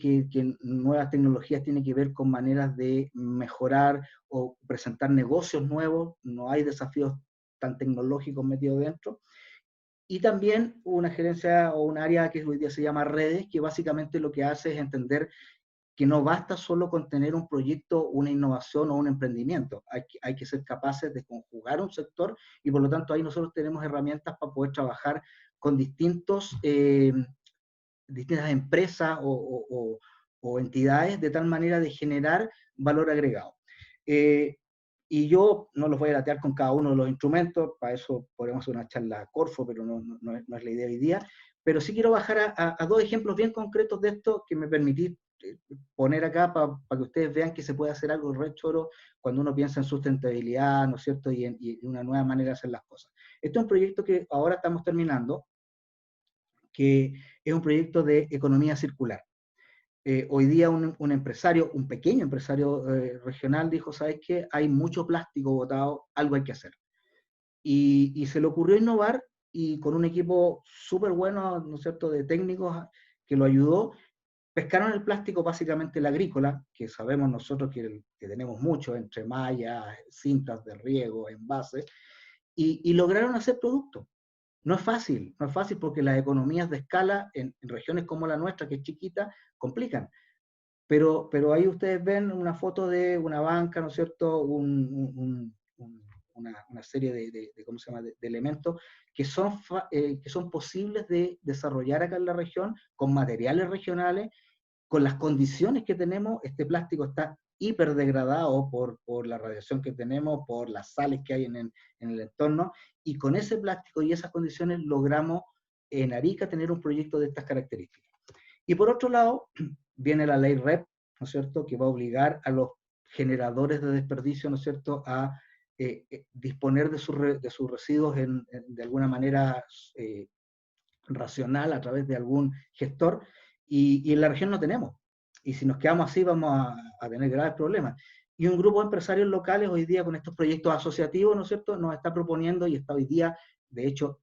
nuevas tecnologías tiene que ver con maneras de mejorar o presentar negocios nuevos. No hay desafíos tan tecnológicos metidos dentro. Y también una gerencia o un área que hoy día se llama redes, que básicamente lo que hace es entender que no basta solo con tener un proyecto, una innovación o un emprendimiento. Hay que ser capaces de conjugar un sector, y por lo tanto ahí nosotros tenemos herramientas para poder trabajar con distintas empresas o entidades, de tal manera de generar valor agregado. Y yo no los voy a latear con cada uno de los instrumentos, para eso podemos hacer una charla Corfo, pero no es la idea hoy día. Pero sí quiero bajar a 2 ejemplos bien concretos de esto que me permití poner acá para que ustedes vean que se puede hacer algo re choro cuando uno piensa en sustentabilidad, ¿no es cierto?, y en una nueva manera de hacer las cosas. Este es un proyecto que ahora estamos terminando, que es un proyecto de economía circular. Hoy día un empresario, un pequeño empresario regional dijo, ¿sabes qué? Hay mucho plástico botado, algo hay que hacer. Y se le ocurrió innovar, y con un equipo súper bueno, ¿no es cierto?, de técnicos que lo ayudó, pescaron el plástico básicamente el agrícola, que sabemos nosotros que tenemos mucho, entre mallas, cintas de riego, envases, y lograron hacer productos. No es fácil porque las economías de escala en regiones como la nuestra, que es chiquita, complican. Pero ahí ustedes ven una foto de una banca, ¿no es cierto?, una serie de ¿cómo se llama?, de elementos que son posibles de desarrollar acá en la región, con materiales regionales, con las condiciones que tenemos. Este plástico está hiperdegradado por la radiación que tenemos, por las sales que hay en el entorno, y con ese plástico y esas condiciones logramos en Arica tener un proyecto de estas características. Y por otro lado, viene la ley REP, ¿no es cierto?, que va a obligar a los generadores de desperdicio, ¿no es cierto?, a disponer de sus residuos de alguna manera racional a través de algún gestor, y en la región no tenemos. Y si nos quedamos así vamos a tener graves problemas. Y un grupo de empresarios locales hoy día con estos proyectos asociativos, ¿no es cierto?, nos está proponiendo y está hoy día, de hecho,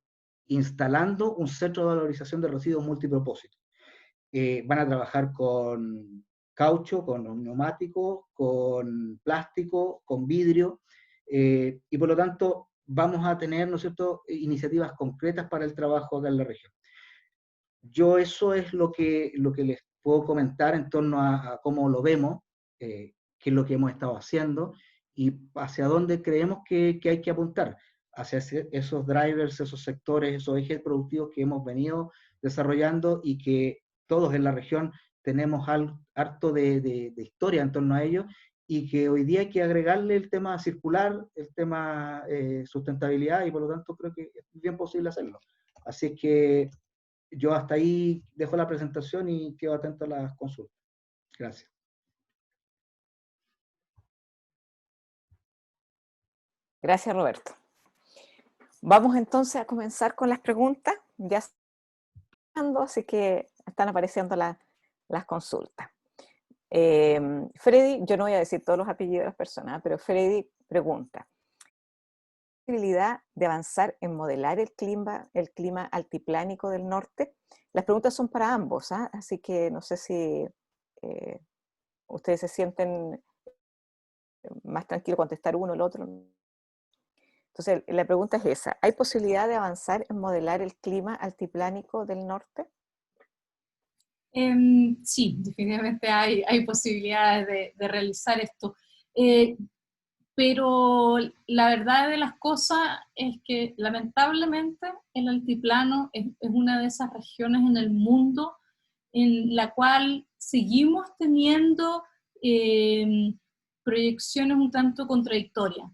instalando un centro de valorización de residuos multipropósito. Van a trabajar con caucho, con neumáticos, con plástico, con vidrio, y por lo tanto vamos a tener, ¿no es cierto?, iniciativas concretas para el trabajo acá en la región. Yo eso es lo que les puedo comentar en torno a cómo lo vemos, qué es lo que hemos estado haciendo y hacia dónde creemos que hay que apuntar, hacia esos drivers, esos sectores, esos ejes productivos que hemos venido desarrollando y que todos en la región tenemos harto de historia en torno a ellos, y que hoy día hay que agregarle el tema circular, el tema sustentabilidad, y por lo tanto creo que es bien posible hacerlo. Así es que yo hasta ahí dejo la presentación y quedo atento a las consultas. Gracias. Gracias, Roberto. Vamos entonces a comenzar con las preguntas. Ya así que están apareciendo las consultas. Freddy, yo no voy a decir todos los apellidos de las personas, pero Freddy pregunta: ¿posibilidad de avanzar en modelar el clima altiplánico del norte? Las preguntas son para ambos, ¿ah? Así que no sé si ustedes se sienten más tranquilos contestar uno o el otro. Entonces, la pregunta es esa: ¿hay posibilidad de avanzar en modelar el clima altiplánico del norte? Sí, definitivamente hay posibilidades de realizar esto. Pero la verdad de las cosas es que lamentablemente el altiplano es una de esas regiones en el mundo en la cual seguimos teniendo proyecciones un tanto contradictorias.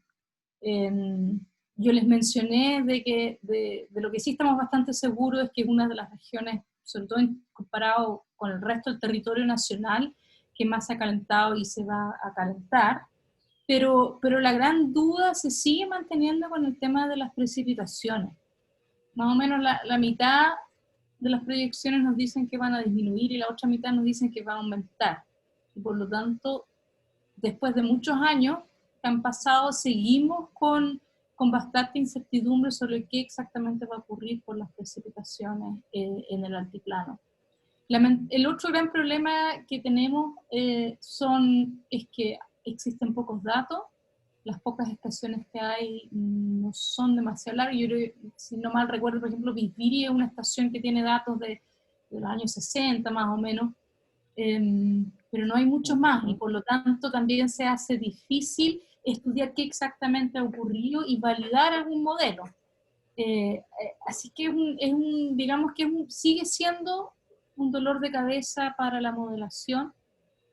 Yo les mencioné de lo que sí estamos bastante seguros es que es una de las regiones, sobre todo comparado con el resto del territorio nacional, que más se ha calentado y se va a calentar. Pero la gran duda se sigue manteniendo con el tema de las precipitaciones. Más o menos la mitad de las proyecciones nos dicen que van a disminuir y la otra mitad nos dicen que van a aumentar. Y por lo tanto, después de muchos años que han pasado, seguimos con bastante incertidumbre sobre qué exactamente va a ocurrir por las precipitaciones en el altiplano. El otro gran problema que tenemos es que existen pocos datos, las pocas estaciones que hay no son demasiado largas. Yo creo, si no mal recuerdo, por ejemplo, Viviri es una estación que tiene datos de los años 60 más o menos, pero no hay muchos más, y por lo tanto también se hace difícil estudiar qué exactamente ha ocurrido y validar algún modelo. Así que digamos que sigue siendo un dolor de cabeza para la modelación,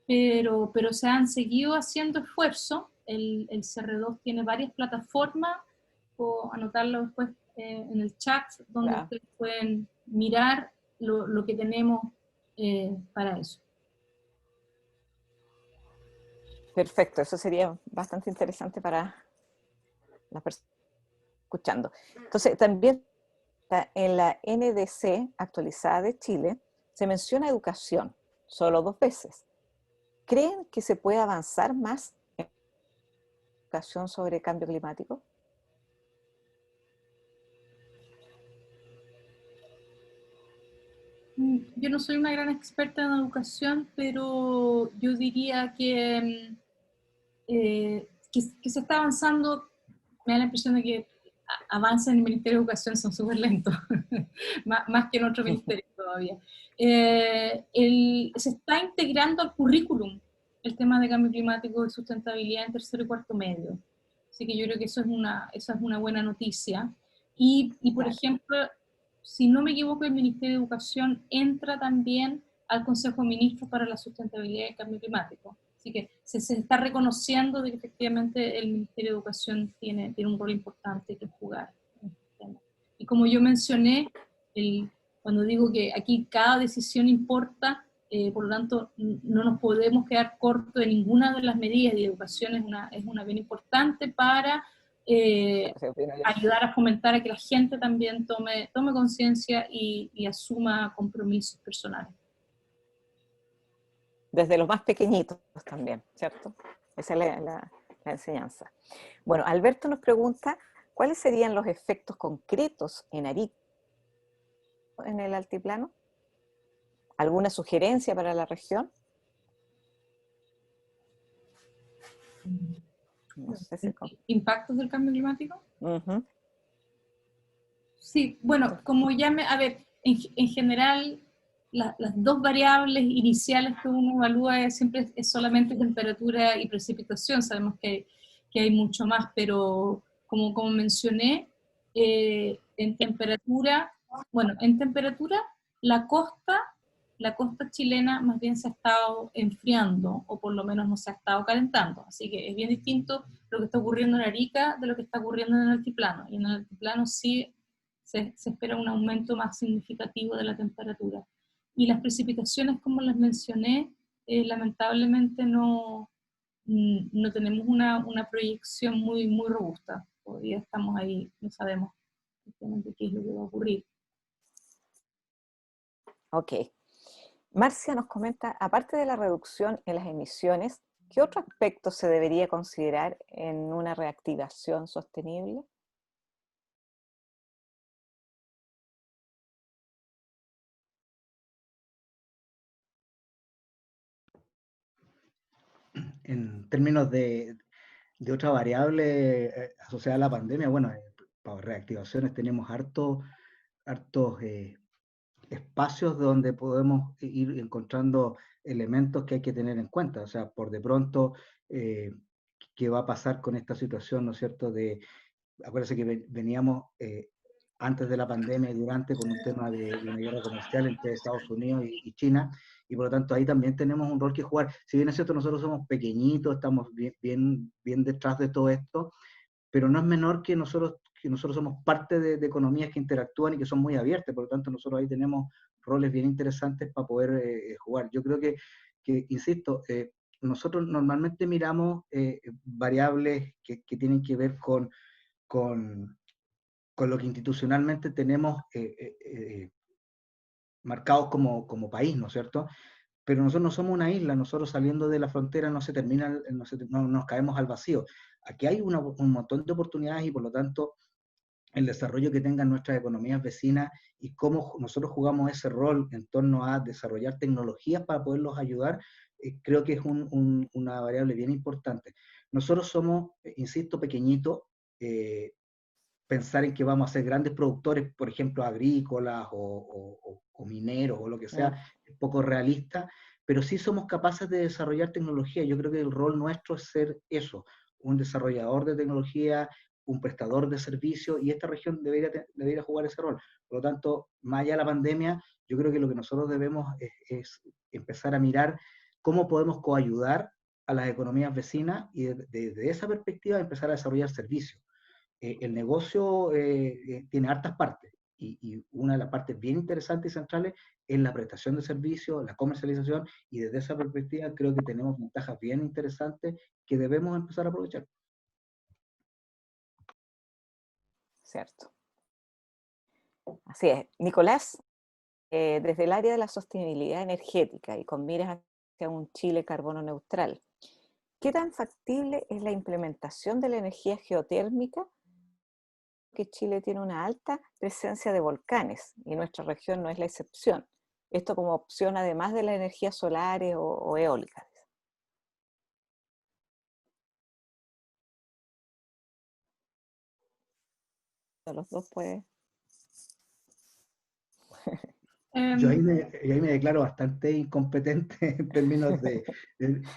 pero se han seguido haciendo esfuerzos. El CR2 tiene varias plataformas, puedo anotarlo después en el chat, donde ustedes pueden mirar lo que tenemos para eso. Perfecto, eso sería bastante interesante para las personas escuchando. Entonces, también en la NDC actualizada de Chile se menciona educación solo 2 veces. ¿Creen que se puede avanzar más en educación sobre cambio climático? Yo no soy una gran experta en educación, pero yo diría que se está avanzando. Me da la impresión de que avances en el Ministerio de Educación son súper lentos, más que en otro ministerio todavía. Se está integrando al currículum el tema de cambio climático y sustentabilidad en tercero y cuarto medio. Así que yo creo que eso es una buena noticia. Y por ejemplo, si no me equivoco, el Ministerio de Educación entra también al Consejo de Ministros para la Sustentabilidad y el Cambio Climático. Así que se está reconociendo de que efectivamente el Ministerio de Educación tiene un rol importante que jugar en este tema. Y como yo mencioné, cuando digo que aquí cada decisión importa, por lo tanto no nos podemos quedar cortos de ninguna de las medidas, y educación es una bien importante para Sí, opino yo. ayudar a fomentar a que la gente también tome conciencia y asuma compromisos personales. Desde los más pequeñitos también, ¿cierto? Esa es la enseñanza. Bueno, Alberto nos pregunta, ¿cuáles serían los efectos concretos en Arica, en el altiplano? ¿Alguna sugerencia para la región? No sé si... ¿Impactos del cambio climático? Uh-huh. Sí, bueno, como ya a ver, en general, las dos variables iniciales que uno evalúa siempre es solamente temperatura y precipitación. Sabemos que hay mucho más, pero como mencioné, en temperatura, bueno, en temperatura la costa chilena más bien se ha estado enfriando, o por lo menos no se ha estado calentando. Así que es bien distinto lo que está ocurriendo en Arica de lo que está ocurriendo en el altiplano. Y en el altiplano sí se espera un aumento más significativo de la temperatura. Y las precipitaciones, como les mencioné, lamentablemente no tenemos una proyección muy robusta. Todavía estamos ahí, no sabemos exactamente qué es lo que va a ocurrir. Ok. Marcia nos comenta, aparte de la reducción en las emisiones, ¿qué otro aspecto se debería considerar en una reactivación sostenible? En términos de otra variable asociada a la pandemia, bueno, para reactivaciones tenemos hartos espacios donde podemos ir encontrando elementos que hay que tener en cuenta. O sea, por de pronto, ¿qué va a pasar con esta situación, ¿no es cierto? Acuérdense que veníamos antes de la pandemia y durante con un tema de una guerra comercial entre Estados Unidos y China, y por lo tanto ahí también tenemos un rol que jugar. Si bien es cierto, nosotros somos pequeñitos, estamos bien detrás de todo esto, pero no es menor que nosotros somos parte de economías que interactúan y que son muy abiertas, por lo tanto nosotros ahí tenemos roles bien interesantes para poder jugar. Yo creo que insisto, nosotros normalmente miramos variables que tienen que ver con lo que institucionalmente tenemos marcados como país, ¿no es cierto? Pero nosotros no somos una isla, nosotros saliendo de la frontera no nos caemos al vacío. Aquí hay un montón de oportunidades y por lo tanto el desarrollo que tengan nuestras economías vecinas y cómo nosotros jugamos ese rol en torno a desarrollar tecnologías para poderlos ayudar, creo que es una variable bien importante. Nosotros somos, insisto, pequeñitos, pensar en que vamos a ser grandes productores, por ejemplo, agrícolas o mineros o lo que sea, es poco realista, pero sí somos capaces de desarrollar tecnología. Yo creo que el rol nuestro es ser eso, un desarrollador de tecnología, un prestador de servicios, y esta región debería jugar ese rol. Por lo tanto, más allá de la pandemia, yo creo que lo que nosotros debemos es empezar a mirar cómo podemos coayudar a las economías vecinas y desde esa perspectiva empezar a desarrollar servicios. El negocio tiene hartas partes y una de las partes bien interesantes y centrales es la prestación de servicios, la comercialización, y desde esa perspectiva creo que tenemos ventajas bien interesantes que debemos empezar a aprovechar. Cierto. Así es. Nicolás, desde el área de la sostenibilidad energética y con miras hacia un Chile carbono neutral, ¿qué tan factible es la implementación de la energía geotérmica? Que Chile tiene una alta presencia de volcanes y nuestra región no es la excepción. Esto como opción además de las energías solares o eólicas. Los dos puede. Yo ahí me declaro bastante incompetente en términos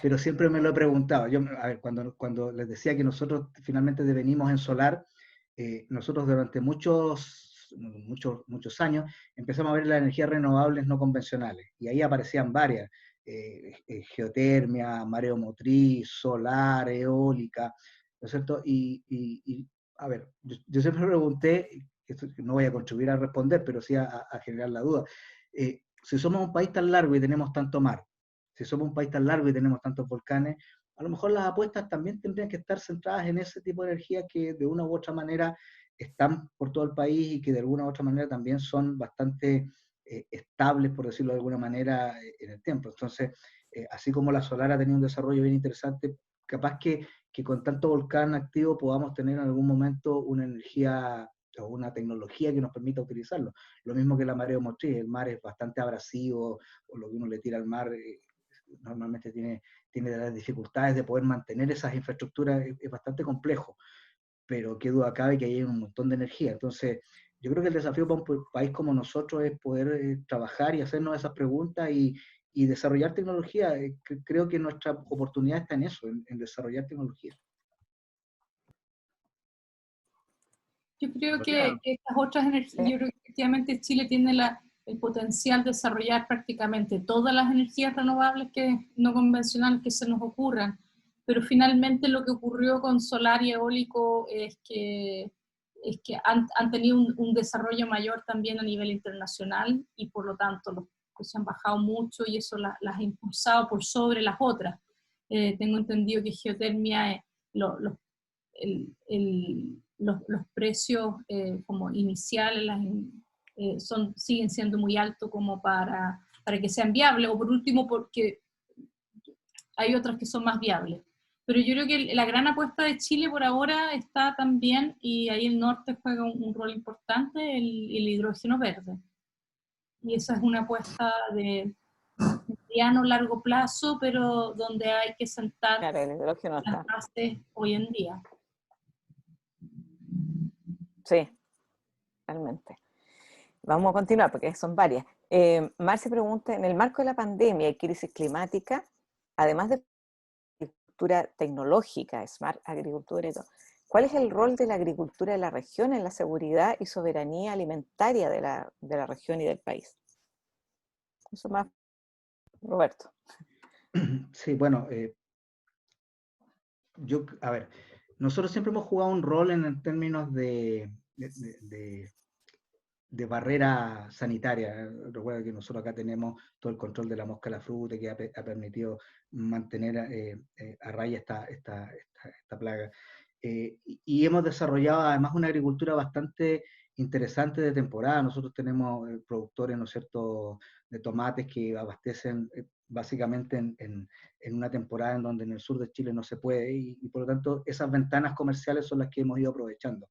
pero siempre me lo he preguntado. A ver, cuando les decía que nosotros finalmente devenimos en solar, nosotros durante muchos años empezamos a ver las energías renovables no convencionales, y ahí aparecían varias, geotermia, mareomotriz, solar, eólica, ¿no es cierto? A ver, yo siempre me pregunté, no voy a contribuir a responder, pero sí a generar la duda. Si somos un país tan largo y tenemos tanto mar, si somos un país tan largo y tenemos tantos volcanes, a lo mejor las apuestas también tendrían que estar centradas en ese tipo de energía que de una u otra manera están por todo el país y que de alguna u otra manera también son bastante estables, por decirlo de alguna manera, en el tiempo. Entonces, así como la solar ha tenido un desarrollo bien interesante, capaz que con tanto volcán activo podamos tener en algún momento una energía o una tecnología que nos permita utilizarlo. Lo mismo que la mareomotriz, el mar es bastante abrasivo, o lo que uno le tira al mar normalmente tiene las dificultades de poder mantener esas infraestructuras, es bastante complejo, pero qué duda cabe que hay un montón de energía. Entonces, yo creo que el desafío para un país como nosotros es poder trabajar y hacernos esas preguntas y desarrollar tecnología. Creo que nuestra oportunidad está en eso, en desarrollar tecnología. Yo creo que estas otras energías, yo creo que efectivamente Chile tiene el potencial de desarrollar prácticamente todas las energías renovables no convencionales que se nos ocurran, pero finalmente lo que ocurrió con solar y eólico es que han tenido un desarrollo mayor también a nivel internacional y por lo tanto los costos se han bajado mucho y eso las ha impulsado por sobre las otras. Tengo entendido que geotermia, los precios como iniciales siguen siendo muy altos como para que sean viables, o por último porque hay otras que son más viables. Pero yo creo que la gran apuesta de Chile por ahora está también, y ahí el norte juega un rol importante, el hidrógeno verde. Y esa es una apuesta de mediano largo plazo, pero donde hay que sentar Claro, el hidrógeno las está. bases hoy en día. Sí, realmente. Vamos a continuar porque son varias. Marci pregunta, en el marco de la pandemia y crisis climática, además de agricultura tecnológica, smart agricultura y todo, ¿cuál es el rol de la agricultura de la región en la seguridad y soberanía alimentaria de la región y del país? Eso más, Roberto. Sí, bueno, a ver, nosotros siempre hemos jugado un rol en términos de barrera sanitaria. Recuerda que nosotros acá tenemos todo el control de la mosca de la fruta que ha permitido mantener a raya esta plaga. Y hemos desarrollado además una agricultura bastante interesante de temporada. Nosotros tenemos productores, ¿no es cierto?, de tomates que abastecen básicamente en una temporada en donde en el sur de Chile no se puede, y por lo tanto esas ventanas comerciales son las que hemos ido aprovechando,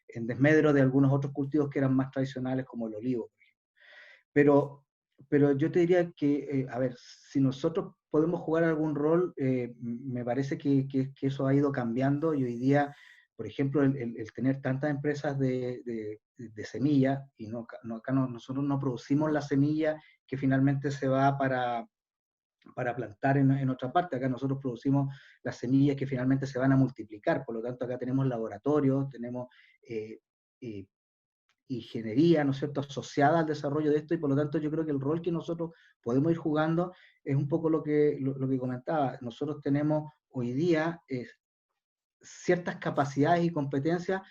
en desmedro de algunos otros cultivos que eran más tradicionales como el olivo, por ejemplo. Pero yo te diría que, a ver, si nosotros podemos jugar algún rol, me parece que eso ha ido cambiando, y hoy día, por ejemplo, el tener tantas empresas de semilla, y acá nosotros no producimos la semilla que finalmente se va para plantar en otra parte. Acá nosotros producimos las semillas que finalmente se van a multiplicar, por lo tanto acá tenemos laboratorios, tenemos ingeniería, ¿no es cierto?, asociada al desarrollo de esto, y por lo tanto yo creo que el rol que nosotros podemos ir jugando es un poco lo que comentaba. Nosotros tenemos hoy día ciertas capacidades y competencias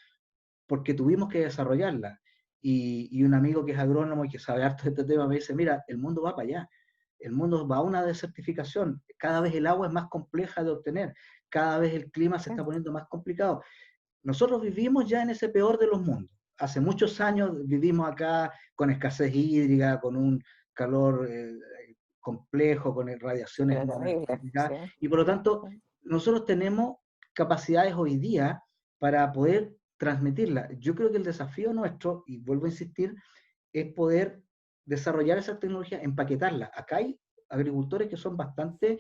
porque tuvimos que desarrollarlas, y un amigo que es agrónomo y que sabe harto de este tema me dice, mira, el mundo va para allá. El mundo va a una desertificación, cada vez el agua es más compleja de obtener, cada vez el clima se está poniendo más complicado. Nosotros vivimos ya en ese peor de los mundos. Hace muchos años vivimos acá con escasez hídrica, con un calor complejo, con radiaciones complicadas, Sí. y por lo tanto nosotros tenemos capacidades hoy día para poder transmitirla. Yo creo que el desafío nuestro, y vuelvo a insistir, es poder desarrollar esa tecnología, empaquetarla. Acá hay agricultores que son bastante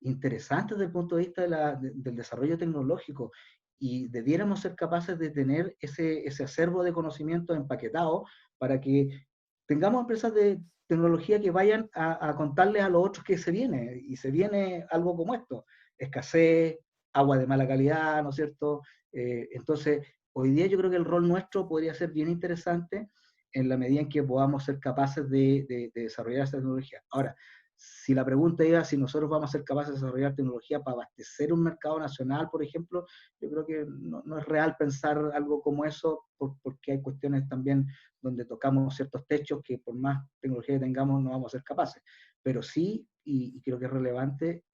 interesantes desde el punto de vista del desarrollo tecnológico, y debiéramos ser capaces de tener ese acervo de conocimiento empaquetado para que tengamos empresas de tecnología que vayan a contarles a los otros que se viene, y se viene algo como esto: escasez, agua de mala calidad, ¿no es cierto? Entonces, hoy día yo creo que el rol nuestro podría ser bien interesante en la medida en que podamos ser capaces de desarrollar esa tecnología. Ahora, si la pregunta era si nosotros vamos a ser capaces de desarrollar tecnología para abastecer un mercado nacional, por ejemplo, yo creo que no es real pensar algo como eso, porque hay cuestiones también donde tocamos ciertos techos que por más tecnología que tengamos no vamos a ser capaces. Pero sí, y creo que es relevante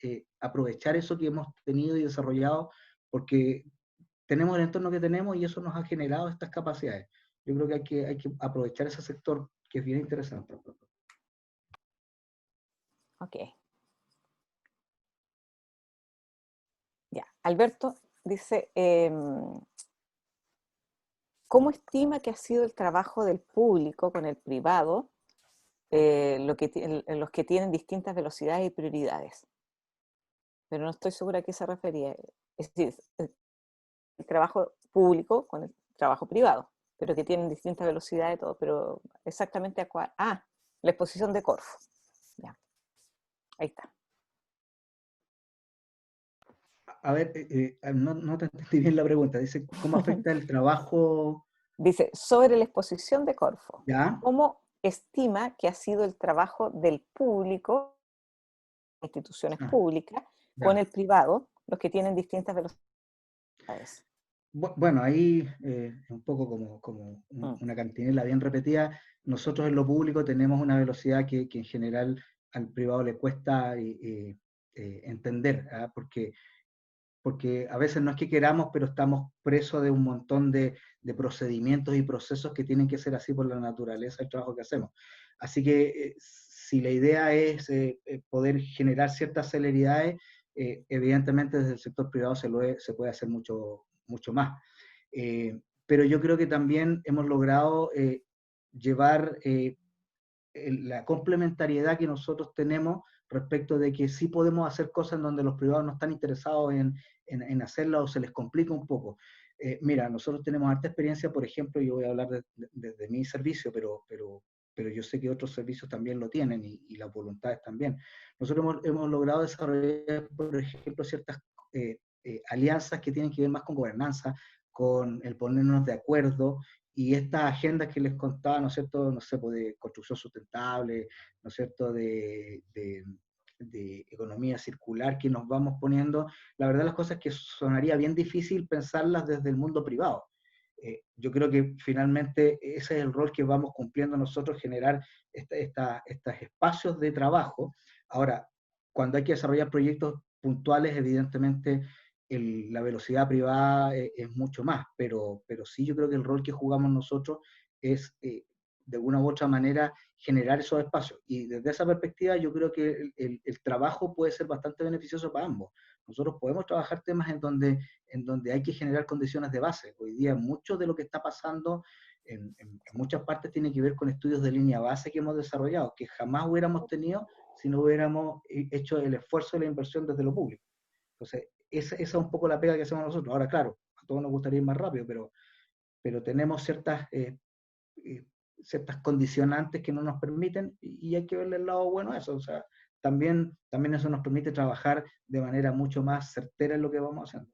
aprovechar eso que hemos tenido y desarrollado, porque tenemos el entorno que tenemos y eso nos ha generado estas capacidades. Yo creo que hay que aprovechar ese sector que es bien interesante. Ok. Ya, Alberto dice, ¿cómo estima que ha sido el trabajo del público con el privado, los que tienen distintas velocidades y prioridades? Pero no estoy segura a qué se refería. Es decir, el trabajo público con el trabajo privado, pero que tienen distintas velocidades y todo, pero exactamente a cuál. Ah, la exposición de Corfo. Ya, ahí está. A ver, no te entendí bien la pregunta. Dice, ¿cómo afecta el trabajo? Dice, sobre la exposición de Corfo, ¿Ya? ¿cómo estima que ha sido el trabajo del público, instituciones Ah, públicas, con ya. el privado, los que tienen distintas velocidades? Bueno, ahí un poco como Mm. una cantinela bien repetida. Nosotros en lo público tenemos una velocidad que en general al privado le cuesta entender, ¿ah? Porque a veces no es que queramos, pero estamos presos de un montón de procedimientos y procesos que tienen que ser así por la naturaleza del trabajo que hacemos. Así que si la idea es poder generar ciertas celeridades, evidentemente desde el sector privado se puede hacer mucho más. Pero yo creo que también hemos logrado llevar la complementariedad que nosotros tenemos respecto de que sí podemos hacer cosas en donde los privados no están interesados en hacerlas o se les complica un poco. Mira, nosotros tenemos harta experiencia, por ejemplo, yo voy a hablar de mi servicio, pero yo sé que otros servicios también lo tienen y las voluntades también. Nosotros hemos logrado desarrollar, por ejemplo, ciertas alianzas que tienen que ver más con gobernanza, con el ponernos de acuerdo, y estas agendas que les contaba, ¿no es cierto?, no sé, pues de construcción sustentable, ¿no es cierto?, de economía circular que nos vamos poniendo, la verdad las cosas es que sonaría bien difícil pensarlas desde el mundo privado. Yo creo que finalmente ese es el rol que vamos cumpliendo nosotros, generar estos espacios de trabajo. Ahora, cuando hay que desarrollar proyectos puntuales, evidentemente la velocidad privada es mucho más, pero sí yo creo que el rol que jugamos nosotros es de alguna u otra manera generar esos espacios. Y desde esa perspectiva yo creo que el trabajo puede ser bastante beneficioso para ambos. Nosotros podemos trabajar temas en donde hay que generar condiciones de base. Hoy día mucho de lo que está pasando en muchas partes tiene que ver con estudios de línea base que hemos desarrollado, que jamás hubiéramos tenido si no hubiéramos hecho el esfuerzo y la inversión desde lo público. Entonces, esa es un poco la pega que hacemos nosotros. Ahora, claro, a todos nos gustaría ir más rápido, pero tenemos ciertas condicionantes que no nos permiten y hay que verle el lado bueno a eso. O sea, también eso nos permite trabajar de manera mucho más certera en lo que vamos haciendo.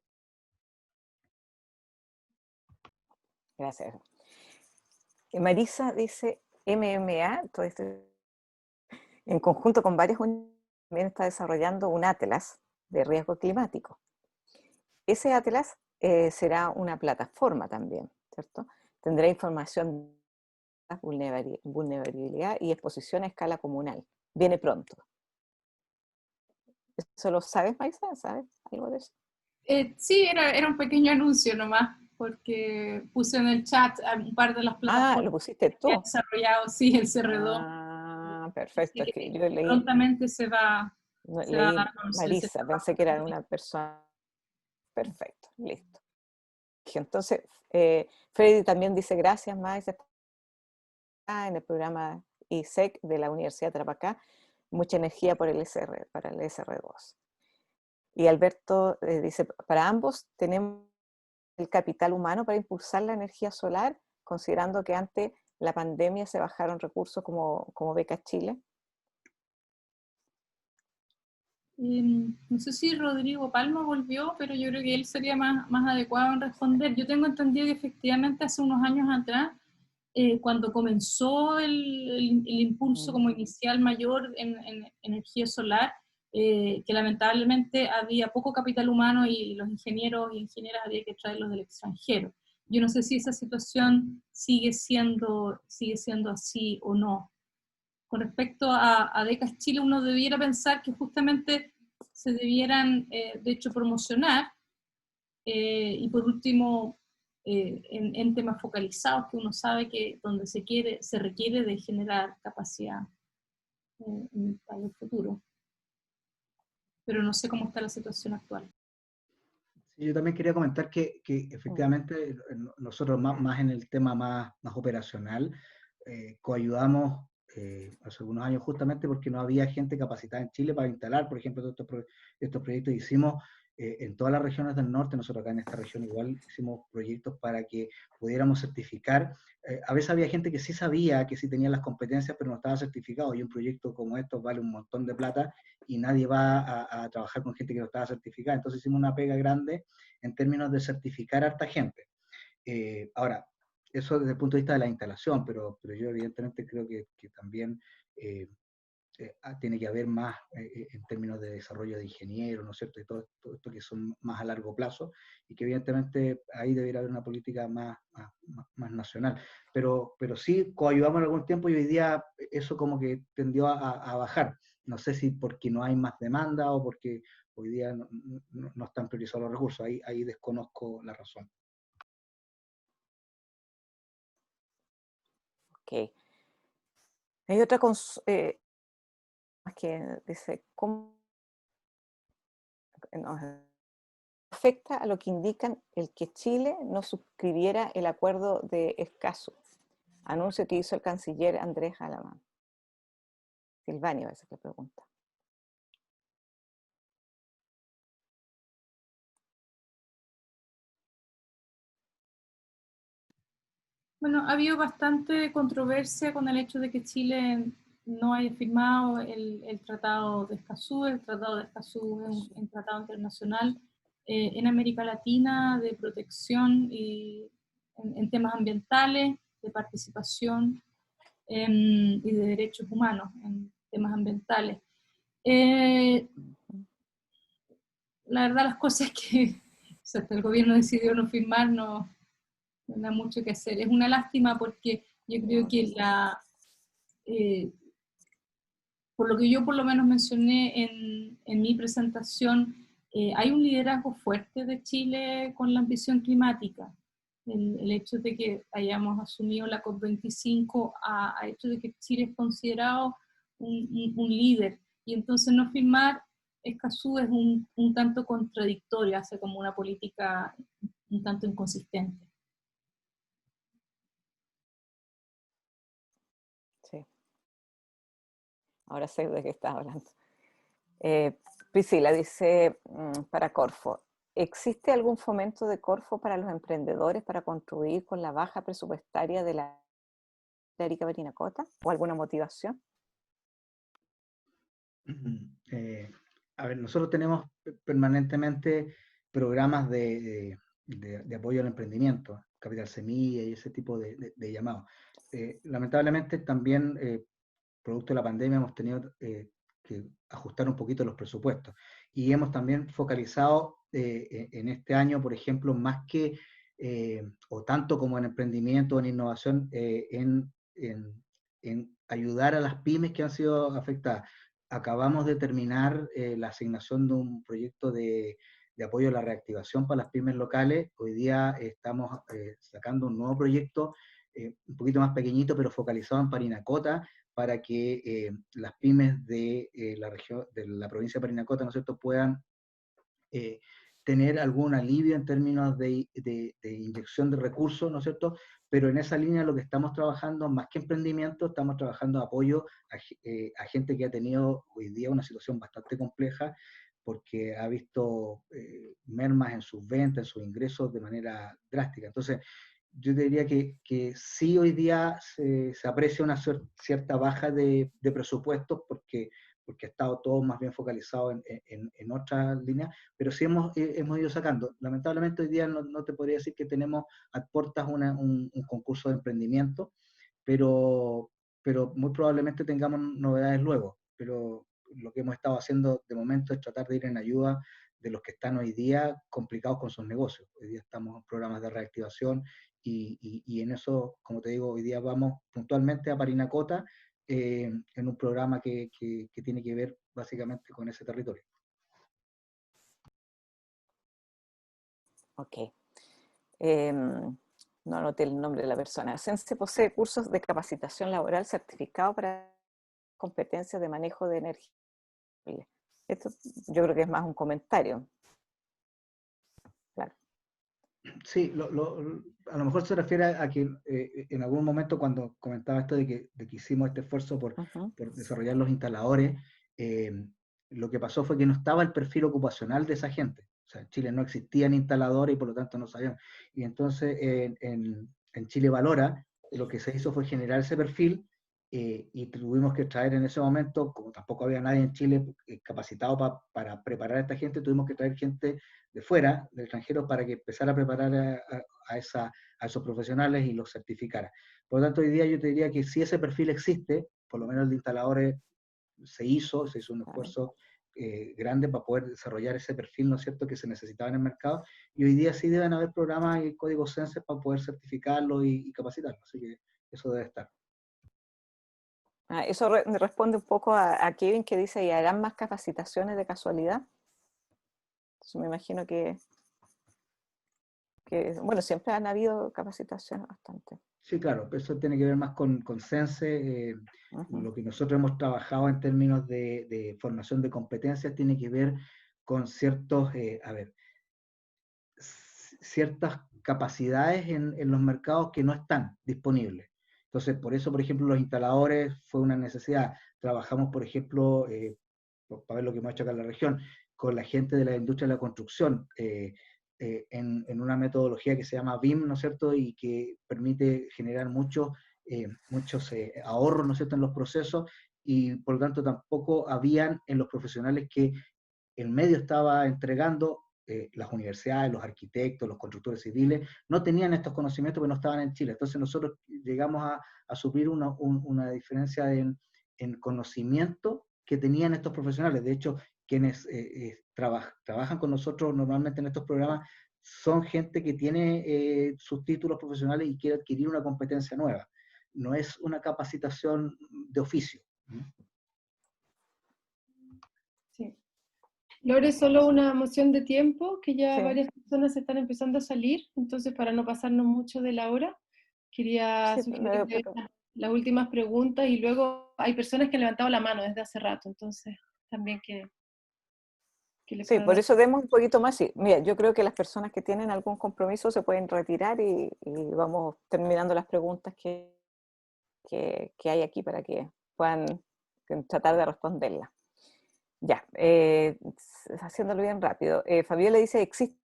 Gracias. Marisa dice, MMA, todo esto, en conjunto con varias unidades, también está desarrollando un atlas de riesgo climático. Ese atlas será una plataforma también, ¿cierto? Tendrá información de vulnerabilidad y exposición a escala comunal. Viene pronto. ¿Eso lo sabes, Marisa? ¿Sabes algo de eso? Sí, era un pequeño anuncio nomás, porque puse en el chat un par de las plataformas Ah, lo pusiste que ha tú. desarrollado, sí, el CR2. Ah, perfecto. Es Sí, que yo leí, prontamente se va a leí dar a conocer ese Marisa, pensé trabajo que era también. una persona. Perfecto, listo. Entonces, Freddy también dice gracias, Marisa, está en el programa ISEC de la Universidad de Tarapacá. Mucha energía por para el SR2. Y Alberto dice, para ambos tenemos el capital humano para impulsar la energía solar, considerando que ante la pandemia se bajaron recursos como Beca Chile. No sé si Rodrigo Palma volvió, pero yo creo que él sería más adecuado en responder. Yo tengo entendido que efectivamente hace unos años atrás, cuando comenzó el impulso como inicial mayor en energía solar, que lamentablemente había poco capital humano y los ingenieros y ingenieras había que traerlos del extranjero. Yo no sé si esa situación sigue siendo así o no. con respecto a Becas Chile, uno debiera pensar que justamente se debieran, de hecho, promocionar, y por último, en temas focalizados que uno sabe que donde se requiere de generar capacidad para el futuro. Pero no sé cómo está la situación actual. Sí, yo también quería comentar que efectivamente nosotros más en el tema más operacional, coayudamos hace algunos años justamente porque no había gente capacitada en Chile para instalar, por ejemplo, todos estos proyectos. Hicimos en todas las regiones del norte, nosotros acá en esta región igual hicimos proyectos para que pudiéramos certificar. A veces había gente que sí sabía, que sí tenía las competencias, pero no estaba certificado, y un proyecto como estos vale un montón de plata y nadie va a trabajar con gente que no estaba certificada. Entonces hicimos una pega grande en términos de certificar a harta gente. Ahora, eso desde el punto de vista de la instalación, pero yo evidentemente creo que también tiene que haber más en términos de desarrollo de ingenieros, ¿no es cierto? Y todo esto que son más a largo plazo, y que evidentemente ahí debería haber una política más nacional. Pero sí, coayudamos en algún tiempo y hoy día eso como que tendió a bajar. No sé si porque no hay más demanda o porque hoy día no están priorizados los recursos. Ahí desconozco la razón. Ok. Hay otra que dice, ¿cómo nos afecta a lo que indican el que Chile no suscribiera el acuerdo de Escazú? Anuncio que hizo el canciller Andrés Alamán. Silvania a veces que pregunta. Bueno, ha habido bastante controversia con el hecho de que Chile no haya firmado el Tratado de Escazú. El Tratado de Escazú es un tratado internacional en América Latina de protección y en temas ambientales, de participación y de derechos humanos en temas ambientales. La verdad, las cosas que hasta el gobierno decidió no firmar, no hay mucho que hacer. Es una lástima porque yo creo que por lo que yo por lo menos mencioné en mi presentación, hay un liderazgo fuerte de Chile con la ambición climática. El hecho de que hayamos asumido la COP25 ha hecho de que Chile es considerado un líder, y entonces no firmar Escazú es un tanto contradictorio, hace como una política un tanto inconsistente. Sí. Ahora sé de qué estás hablando. Priscila dice, para Corfo, ¿existe algún fomento de Corfo para los emprendedores para contribuir con la baja presupuestaria de la Arica Parinacota? ¿O alguna motivación? A ver, nosotros tenemos permanentemente programas de apoyo al emprendimiento, Capital Semilla y ese tipo de llamados. Lamentablemente también, producto de la pandemia, hemos tenido que ajustar un poquito los presupuestos. Y hemos también focalizado en este año, por ejemplo, más que, o tanto como en emprendimiento o en innovación, en ayudar a las pymes que han sido afectadas. Acabamos de terminar la asignación de un proyecto de apoyo a la reactivación para las pymes locales. Hoy día estamos sacando un nuevo proyecto, un poquito más pequeñito, pero focalizado en Parinacota, para que las pymes de la región, de la provincia de Parinacota, ¿no es cierto?, puedan tener algún alivio en términos de inyección de recursos, ¿no es cierto? Pero en esa línea lo que estamos trabajando, más que emprendimiento, estamos trabajando apoyo a gente que ha tenido hoy día una situación bastante compleja, porque ha visto mermas en sus ventas, en sus ingresos de manera drástica. Entonces, yo diría que sí, hoy día se aprecia una cierta baja de presupuestos porque ha estado todo más bien focalizado en otras líneas, pero sí hemos ido sacando. Lamentablemente hoy día no te podría decir que tenemos a puertas un concurso de emprendimiento, pero muy probablemente tengamos novedades luego. Pero lo que hemos estado haciendo de momento es tratar de ir en ayuda de los que están hoy día complicados con sus negocios. Hoy día estamos en programas de reactivación y en eso, como te digo, hoy día vamos puntualmente a Parinacota en un programa que tiene que ver básicamente con ese territorio. Ok. No anoté el nombre de la persona. Sense posee cursos de capacitación laboral certificado para competencias de manejo de energía. Esto yo creo que es más un comentario. Claro. Sí, a lo mejor se refiere a que en algún momento cuando comentaba esto de que hicimos este esfuerzo por desarrollar los instaladores, lo que pasó fue que no estaba el perfil ocupacional de esa gente. O sea, en Chile no existían instaladores y por lo tanto no sabían. Y entonces en Chile Valora lo que se hizo fue generar ese perfil y tuvimos que traer en ese momento, como tampoco había nadie en Chile capacitado para preparar a esta gente, tuvimos que traer gente de fuera, del extranjero, para que empezara a preparar a esos profesionales y los certificara. Por lo tanto, hoy día yo te diría que si ese perfil existe, por lo menos el de instaladores se hizo un esfuerzo grande para poder desarrollar ese perfil, ¿no es cierto?, que se necesitaba en el mercado, y hoy día sí deben haber programas y códigos Sense para poder certificarlo y capacitarlo, así que eso debe estar. Eso responde un poco a Kevin, que dice, ¿y harán más capacitaciones de casualidad? Entonces me imagino que, bueno, siempre han habido capacitaciones bastante. Sí, claro, eso tiene que ver más con Sense. Lo que nosotros hemos trabajado en términos de formación de competencias tiene que ver con ciertas capacidades en los mercados que no están disponibles. Entonces, por eso, por ejemplo, los instaladores fue una necesidad. Trabajamos, por ejemplo, para ver lo que hemos hecho acá en la región, con la gente de la industria de la construcción, en una metodología que se llama BIM, ¿no es cierto?, y que permite generar muchos ahorros, ¿no es cierto?, en los procesos, y por lo tanto tampoco habían en los profesionales que el medio estaba entregando, las universidades, los arquitectos, los constructores civiles, no tenían estos conocimientos porque no estaban en Chile. Entonces nosotros llegamos a suplir una diferencia en conocimiento que tenían estos profesionales. De hecho, quienes trabajan con nosotros normalmente en estos programas son gente que tiene sus títulos profesionales y quiere adquirir una competencia nueva. No es una capacitación de oficio. Sí. Lore, solo una moción de tiempo, que ya Sí. varias personas están empezando a salir, entonces para no pasarnos mucho de la hora, quería Sí, sugerir las últimas preguntas, y luego hay personas que han levantado la mano desde hace rato, entonces también que les sí, pueda por dar. eso demos un poquito más. Sí. Mira, yo creo que las personas que tienen algún compromiso se pueden retirar y vamos terminando las preguntas que hay aquí para que puedan tratar de responderlas. Ya, haciéndolo bien rápido. Fabiola dice, ¿existe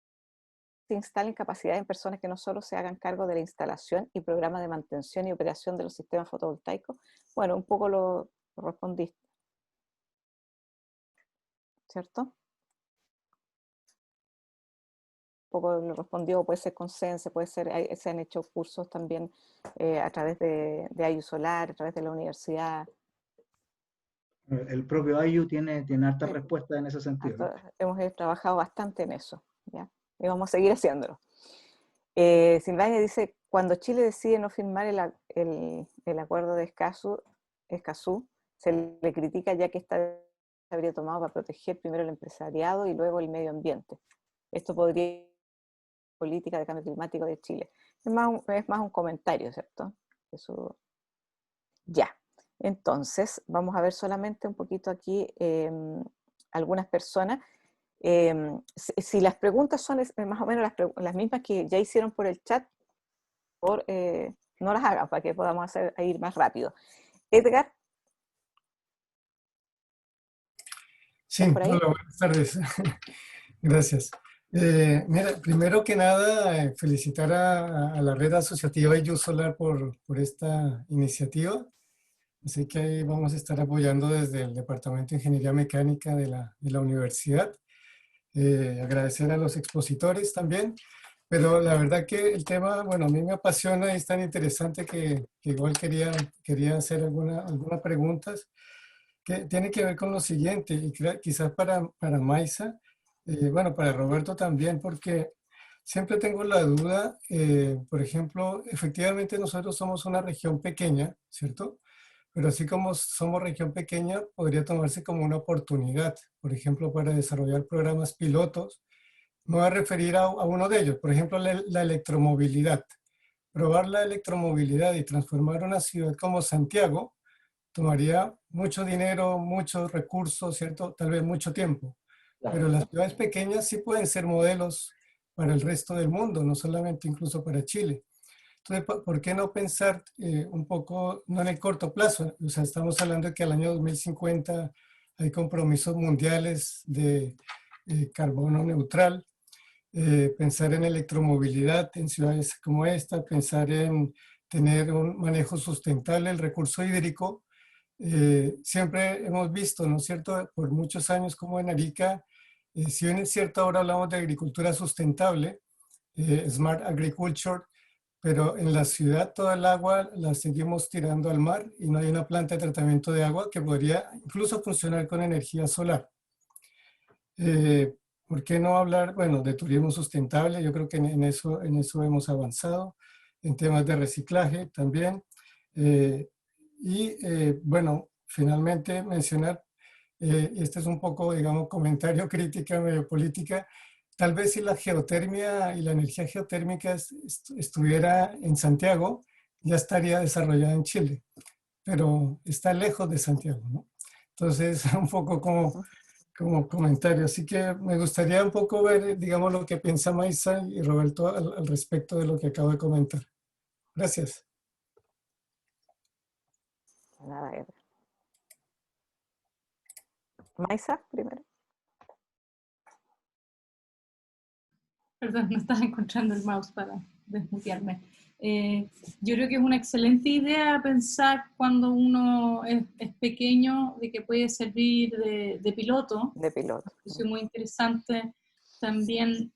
instalen capacidad en personas que no solo se hagan cargo de la instalación y programa de mantención y operación de los sistemas fotovoltaicos? Bueno, un poco lo respondiste, ¿cierto? Un poco lo respondió, puede ser con Sense, puede ser, se han hecho cursos también a través de Ayu Solar, a través de la universidad. El propio Ayu tiene harta respuesta en ese sentido, ¿no? Hemos trabajado bastante en eso, ¿ya? Y vamos a seguir haciéndolo. Silvania dice, cuando Chile decide no firmar el acuerdo de Escazú, se le critica ya que esta se habría tomado para proteger primero el empresariado y luego el medio ambiente. Esto podría ser política de cambio climático de Chile. Es más un comentario, ¿cierto? Eso. Ya. Entonces, vamos a ver solamente un poquito aquí algunas personas. Si las preguntas son más o menos las mismas que ya hicieron por el chat, no las hagan para que podamos ir más rápido. Edgar. Sí, hola, buenas tardes. Gracias. Mira, primero que nada, felicitar a la red asociativa Ayu Solar por esta iniciativa. Así que ahí vamos a estar apoyando desde el Departamento de Ingeniería Mecánica de la universidad. Agradecer a los expositores también. Pero la verdad que el tema, bueno, a mí me apasiona y es tan interesante que igual quería hacer algunas preguntas que tiene que ver con lo siguiente, y quizás para Maisa, bueno, para Roberto también, porque siempre tengo la duda, por ejemplo, efectivamente nosotros somos una región pequeña, ¿cierto? pero así como somos región pequeña, podría tomarse como una oportunidad, por ejemplo, para desarrollar programas pilotos. Me voy a referir a uno de ellos, por ejemplo, la electromovilidad. Probar la electromovilidad y transformar una ciudad como Santiago tomaría mucho dinero, muchos recursos, ¿cierto? Tal vez mucho tiempo. Pero las ciudades pequeñas sí pueden ser modelos para el resto del mundo, no solamente incluso para Chile. Entonces, ¿por qué no pensar un poco, no en el corto plazo? O sea, estamos hablando de que al año 2050 hay compromisos mundiales de carbono neutral. Pensar en electromovilidad en ciudades como esta, pensar en tener un manejo sustentable del recurso hídrico. Siempre hemos visto, ¿no es cierto?, por muchos años como en Arica, si bien es cierto ahora hablamos de agricultura sustentable, smart agriculture, pero en la ciudad toda el agua la seguimos tirando al mar y no hay una planta de tratamiento de agua que podría incluso funcionar con energía solar. ¿Por qué no hablar, bueno, de turismo sustentable? Yo creo que en eso hemos avanzado, en temas de reciclaje también. Bueno, finalmente mencionar, este es un poco, digamos, comentario, crítica, medio política. Tal vez si la geotermia y la energía geotérmica estuviera en Santiago, ya estaría desarrollada en Chile, pero está lejos de Santiago, ¿no? Entonces, un poco como comentario. Así que me gustaría un poco ver, digamos, lo que piensa Maisa y Roberto al respecto de lo que acabo de comentar. Gracias. Nada, Edgar. Maisa, primero. Perdón, no estaba encontrando el mouse para desmutearme. Yo creo que es una excelente idea pensar cuando uno es pequeño de que puede servir de piloto. De piloto. Es muy interesante también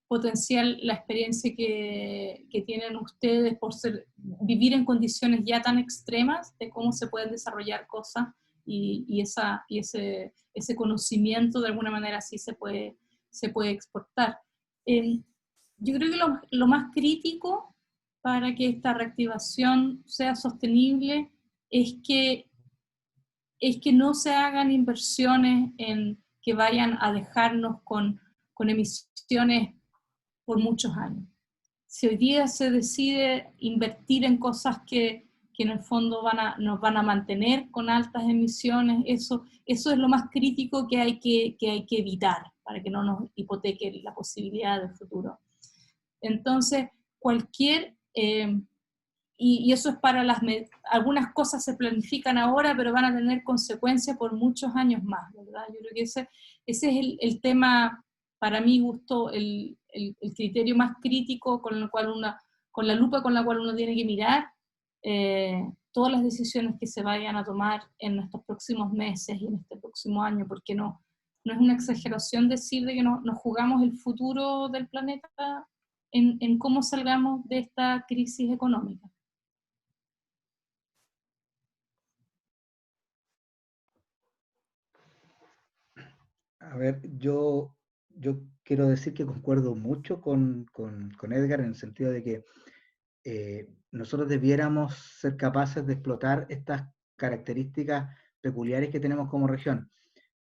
potenciar la experiencia que tienen ustedes por vivir en condiciones ya tan extremas de cómo se pueden desarrollar cosas y ese conocimiento de alguna manera sí se puede exportar. Yo creo que lo más crítico para que esta reactivación sea sostenible es que no se hagan inversiones que vayan a dejarnos con emisiones por muchos años. Si hoy día se decide invertir en cosas que en el fondo nos van a mantener con altas emisiones, eso es lo más crítico que hay que evitar para que no nos hipoteque la posibilidad del futuro. Entonces, y eso es para algunas cosas se planifican ahora, pero van a tener consecuencias por muchos años más, ¿verdad? Yo creo que ese es el tema, para mi gusto, el criterio más crítico con la lupa con la cual uno tiene que mirar todas las decisiones que se vayan a tomar en estos próximos meses y en este próximo año, porque no es una exageración decir de que nos jugamos el futuro del planeta en cómo salgamos de esta crisis económica. A ver, yo quiero decir que concuerdo mucho con Edgar en el sentido de que nosotros debiéramos ser capaces de explotar estas características peculiares que tenemos como región.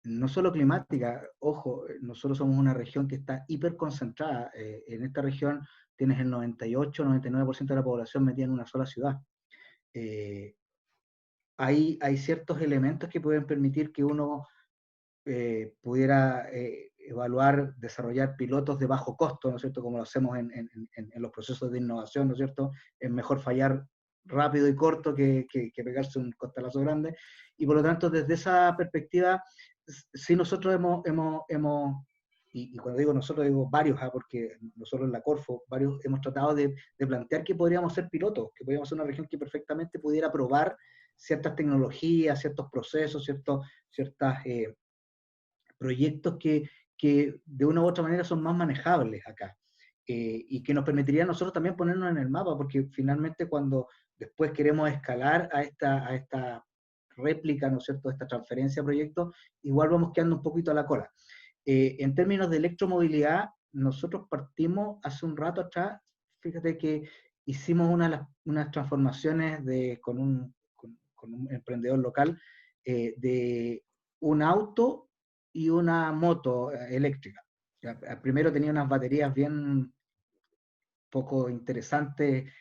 No solo climática, ojo, nosotros somos una región que está hiperconcentrada. En esta región tienes el 98-99% de la población metida en una sola ciudad. Hay ciertos elementos que pueden permitir que uno pudiera evaluar, desarrollar pilotos de bajo costo, ¿no es cierto?, como lo hacemos en los procesos de innovación, ¿no es cierto?, es mejor fallar rápido y corto que pegarse un costalazo grande, y por lo tanto, desde esa perspectiva, sí nosotros y cuando digo nosotros, digo varios, porque nosotros en la Corfo, varios hemos tratado de plantear que podríamos ser pilotos, que podríamos ser una región que perfectamente pudiera probar ciertas tecnologías, ciertos procesos, ciertos proyectos que de una u otra manera son más manejables acá, y que nos permitiría a nosotros también ponernos en el mapa, porque finalmente cuando después queremos escalar a esta réplica, ¿no es cierto?, esta transferencia de proyectos, igual vamos quedando un poquito a la cola. En términos de electromovilidad, nosotros partimos hace un rato atrás, fíjate que hicimos unas transformaciones con con un emprendedor local de un auto y una moto eléctrica. Primero tenía unas baterías bien poco interesantes,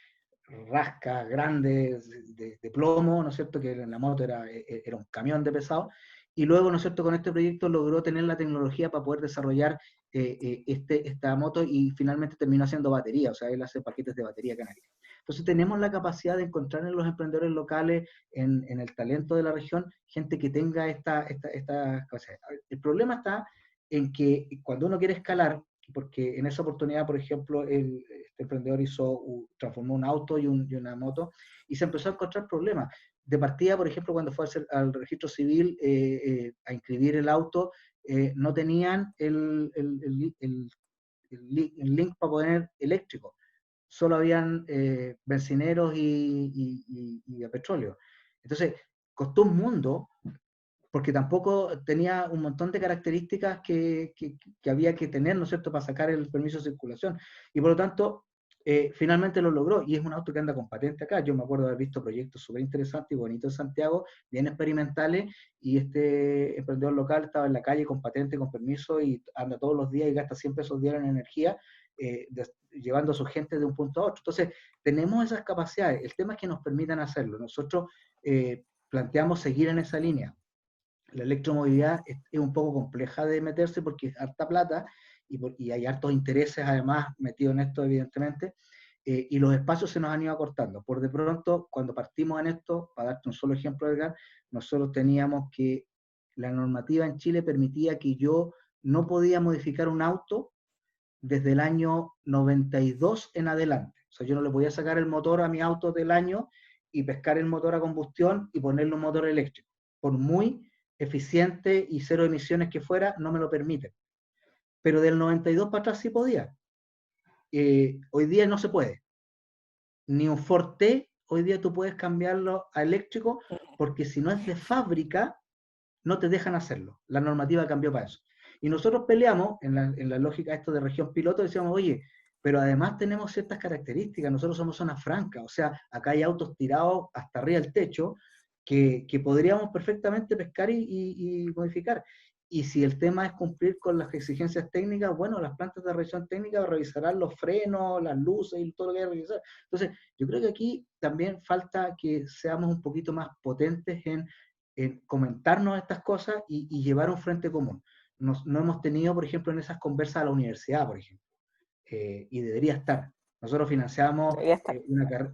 rascas grandes de plomo, ¿no es cierto?, que en la moto era un camión de pesado, y luego, ¿no es cierto?, con este proyecto logró tener la tecnología para poder desarrollar esta moto, y finalmente terminó haciendo batería, o sea, él hace paquetes de batería canábica. Entonces tenemos la capacidad de encontrar en los emprendedores locales, en el talento de la región, gente que tenga esta cosas. El problema está en que cuando uno quiere escalar, porque en esa oportunidad, por ejemplo, este emprendedor transformó un auto y una moto, y se empezó a encontrar problemas. De partida, por ejemplo, cuando fue al registro civil a inscribir el auto, no tenían el link para poner eléctrico. Solo habían bencineros y a petróleo. Entonces, costó un mundo, porque tampoco tenía un montón de características que había que tener, ¿no es cierto?, para sacar el permiso de circulación. Y por lo tanto, finalmente lo logró, y es un auto que anda con patente acá. Yo me acuerdo de haber visto proyectos súper interesantes y bonitos en Santiago, bien experimentales, y este emprendedor local estaba en la calle con patente, con permiso, y anda todos los días y gasta 100 pesos diarios en energía, llevando a su gente de un punto a otro. Entonces, tenemos esas capacidades. El tema es que nos permitan hacerlo. Nosotros planteamos seguir en esa línea. La electromovilidad es un poco compleja de meterse porque es harta plata y hay hartos intereses además metidos en esto, evidentemente, y los espacios se nos han ido acortando. Por de pronto, cuando partimos en esto, para darte un solo ejemplo, Edgar, nosotros teníamos que la normativa en Chile permitía que yo no podía modificar un auto desde el año 92 en adelante. O sea, yo no le podía sacar el motor a mi auto del año y pescar el motor a combustión y ponerle un motor eléctrico. Por muy eficiente y cero emisiones que fuera, no me lo permiten. Pero del 92 para atrás sí podía. Hoy día no se puede. Ni un Ford T, hoy día tú puedes cambiarlo a eléctrico, porque si no es de fábrica, no te dejan hacerlo. La normativa cambió para eso. Y nosotros peleamos, en la lógica esto de región piloto, decíamos, oye, pero además tenemos ciertas características, nosotros somos zona franca, o sea, acá hay autos tirados hasta arriba del techo, que podríamos perfectamente pescar y modificar. Y si el tema es cumplir con las exigencias técnicas, bueno, las plantas de revisión técnica revisarán los frenos, las luces y todo lo que hay que revisar. Entonces, yo creo que aquí también falta que seamos un poquito más potentes en comentarnos estas cosas y llevar un frente común. No hemos tenido, por ejemplo, en esas conversas a la universidad, por ejemplo, y debería estar. Nosotros financiamos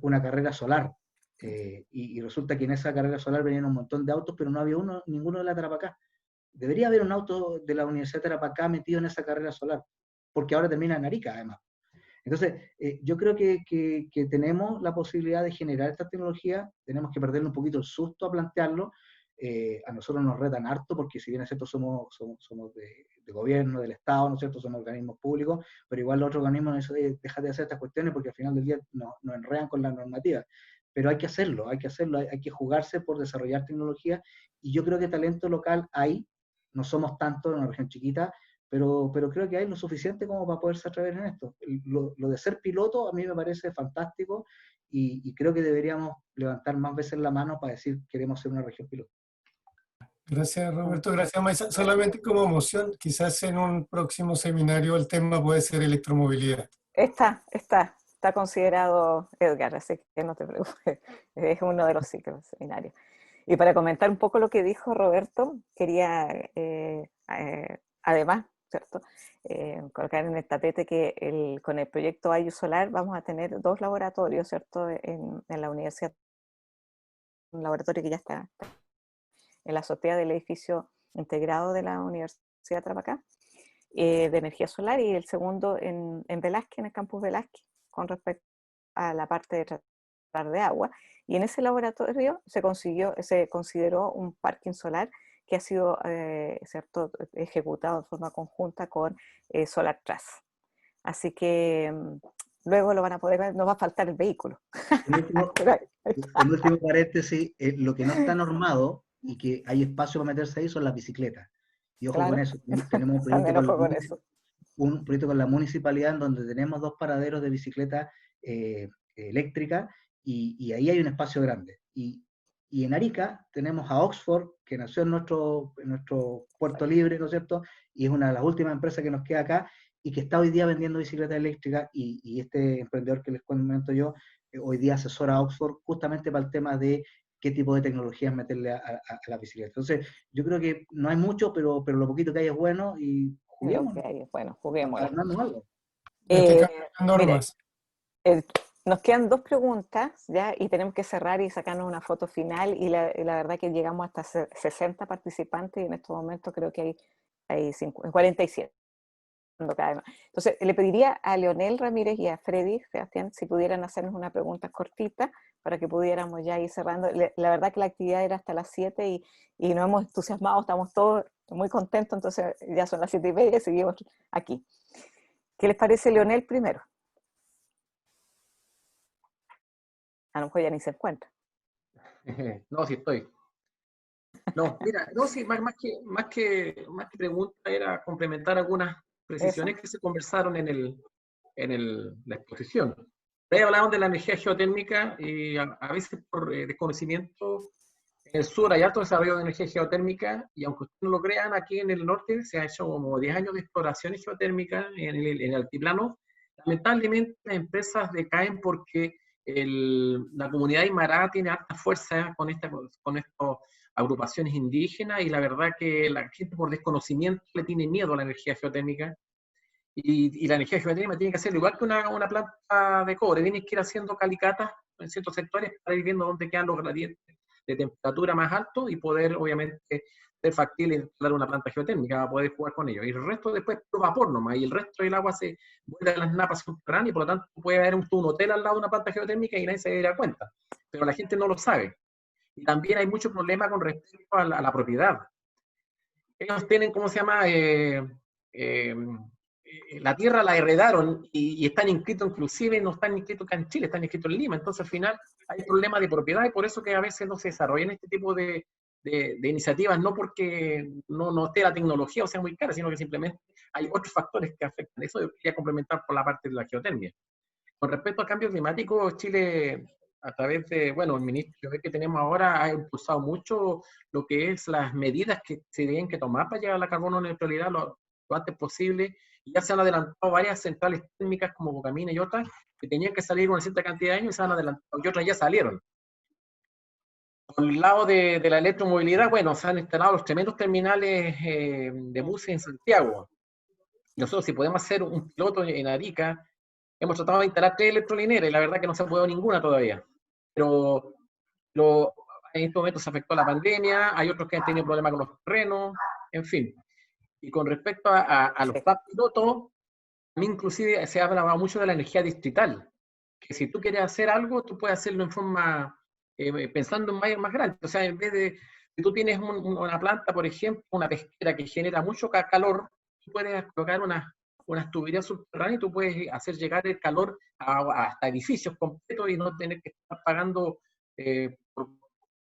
una carrera solar, y resulta que en esa carrera solar venían un montón de autos, pero no había ninguno de la Tarapacá. Debería haber un auto de la Universidad de Tarapacá metido en esa carrera solar, porque ahora termina en Arica, además. Entonces, yo creo que tenemos la posibilidad de generar esta tecnología, tenemos que perderle un poquito el susto a plantearlo. A nosotros nos retan harto, porque si bien es cierto somos de gobierno, del Estado, ¿no es cierto?, somos organismos públicos, pero igual los otros organismos dejan de hacer estas cuestiones porque al final del día nos enredan con la normativa. Pero hay que hacerlo, hay que jugarse por desarrollar tecnología, y yo creo que talento local hay, no somos tantos en una región chiquita, pero creo que hay lo suficiente como para poderse atrever en esto. Lo de ser piloto a mí me parece fantástico, y creo que deberíamos levantar más veces la mano para decir queremos ser una región piloto. Gracias, Roberto. Gracias, Maisa. Solamente como moción, quizás en un próximo seminario el tema puede ser electromovilidad. Está considerado, Edgar, así que no te preocupes. Es uno de los ciclos seminarios. Y para comentar un poco lo que dijo Roberto, quería además, ¿cierto?, colocar en el tapete que con el proyecto Ayu Solar vamos a tener 2 laboratorios, ¿cierto?, en la universidad. Un laboratorio que ya está en la azotea del edificio integrado de la Universidad de Tarapacá, de energía solar, y el segundo en Velázquez, en el campus Velázquez, con respecto a la parte de tratar de agua. Y en ese laboratorio se consideró un parking solar que ha sido ¿cierto?, ejecutado de forma conjunta con Solar Trust. Así que luego lo van a poder ver, no va a faltar el vehículo. En último paréntesis, lo que no está normado y que hay espacio para meterse ahí son las bicicletas. Y ojo, claro, con eso, tenemos un proyecto con la municipalidad en donde tenemos 2 paraderos de bicicleta eléctrica, y ahí hay un espacio grande. Y Y en Arica tenemos a Oxford, que nació en nuestro Puerto Libre, ¿no es cierto? Y es una de las últimas empresas que nos queda acá, y que está hoy día vendiendo bicicletas eléctricas, y este emprendedor que les comento yo, hoy día asesora a Oxford justamente para el tema de qué tipo de tecnologías meterle a la bicicleta. Entonces, yo creo que no hay mucho, pero lo poquito que hay es bueno, y juguemos. Bueno, juguémosla. Algo. Mire, nos quedan 2 preguntas, ¿ya? Y tenemos que cerrar y sacarnos una foto final, y la verdad que llegamos hasta 60 participantes, y en estos momentos creo que hay 47. Entonces, le pediría a Leonel Ramírez y a Freddy, Sebastián, si pudieran hacernos una pregunta cortita para que pudiéramos ya ir cerrando. La verdad que la actividad era hasta las 7 y nos hemos entusiasmado, estamos todos muy contentos, entonces ya son las 7:30 y seguimos aquí. ¿Qué les parece, Leonel, primero? A lo mejor ya ni se encuentra. No, sí estoy. No, mira, no, sí, más que pregunta era complementar algunas precisiones que se conversaron en la exposición. Ahí hablaban de la energía geotérmica, y a veces por desconocimiento, en el sur hay alto desarrollo de energía geotérmica, y aunque ustedes no lo crean, aquí en el norte se ha hecho como 10 años de exploraciones geotérmicas en el altiplano. Lamentablemente las empresas decaen porque la comunidad aymara tiene alta fuerza con estas agrupaciones indígenas, y la verdad que la gente por desconocimiento le tiene miedo a la energía geotérmica, y la energía geotérmica tiene que ser igual que una planta de cobre, tienes que ir haciendo calicatas en ciertos sectores para ir viendo dónde quedan los gradientes de temperatura más altos y poder obviamente ser factible instalar una planta geotérmica para poder jugar con ellos. Y el resto después es vapor nomás, y el resto del agua se vuelve a las napas subterráneas, y por lo tanto puede haber un hotel al lado de una planta geotérmica y nadie se daría cuenta, pero la gente no lo sabe. Y también hay mucho problema con respecto a la propiedad. Ellos tienen, ¿cómo se llama? La tierra la heredaron, y están inscritos, inclusive no están inscritos acá en Chile, están inscritos en Lima. Entonces al final hay problemas de propiedad, y por eso que a veces no se desarrollan este tipo de iniciativas, no porque no esté la tecnología o sea muy cara, sino que simplemente hay otros factores que afectan. Eso yo quería complementar por la parte de la geotermia. Con respecto al cambio climático, Chile, a través de, bueno, el ministro que tenemos ahora, ha impulsado mucho lo que es las medidas que se tienen que tomar para llegar a la carbono neutralidad lo antes posible. Y ya se han adelantado varias centrales térmicas como Bocamina y otras, que tenían que salir una cierta cantidad de años, y se han adelantado, y otras ya salieron. Por el lado de la electromovilidad, bueno, se han instalado los tremendos terminales de buses en Santiago. Nosotros, si podemos hacer un piloto en Arica, hemos tratado de instalar 3 electrolineras, y la verdad que no se ha podido ninguna todavía. Pero en este momento se afectó la pandemia, hay otros que han tenido problemas con los terrenos, en fin. Y con respecto a los pilotos, a mí inclusive se ha hablado mucho de la energía distrital, que si tú quieres hacer algo, tú puedes hacerlo en forma, pensando en más grande. O sea, en vez de, si tú tienes una planta, por ejemplo, una pesquera que genera mucho calor, tú puedes colocar unas tuberías subterráneas, y tú puedes hacer llegar el calor hasta edificios completos, y no tener que estar pagando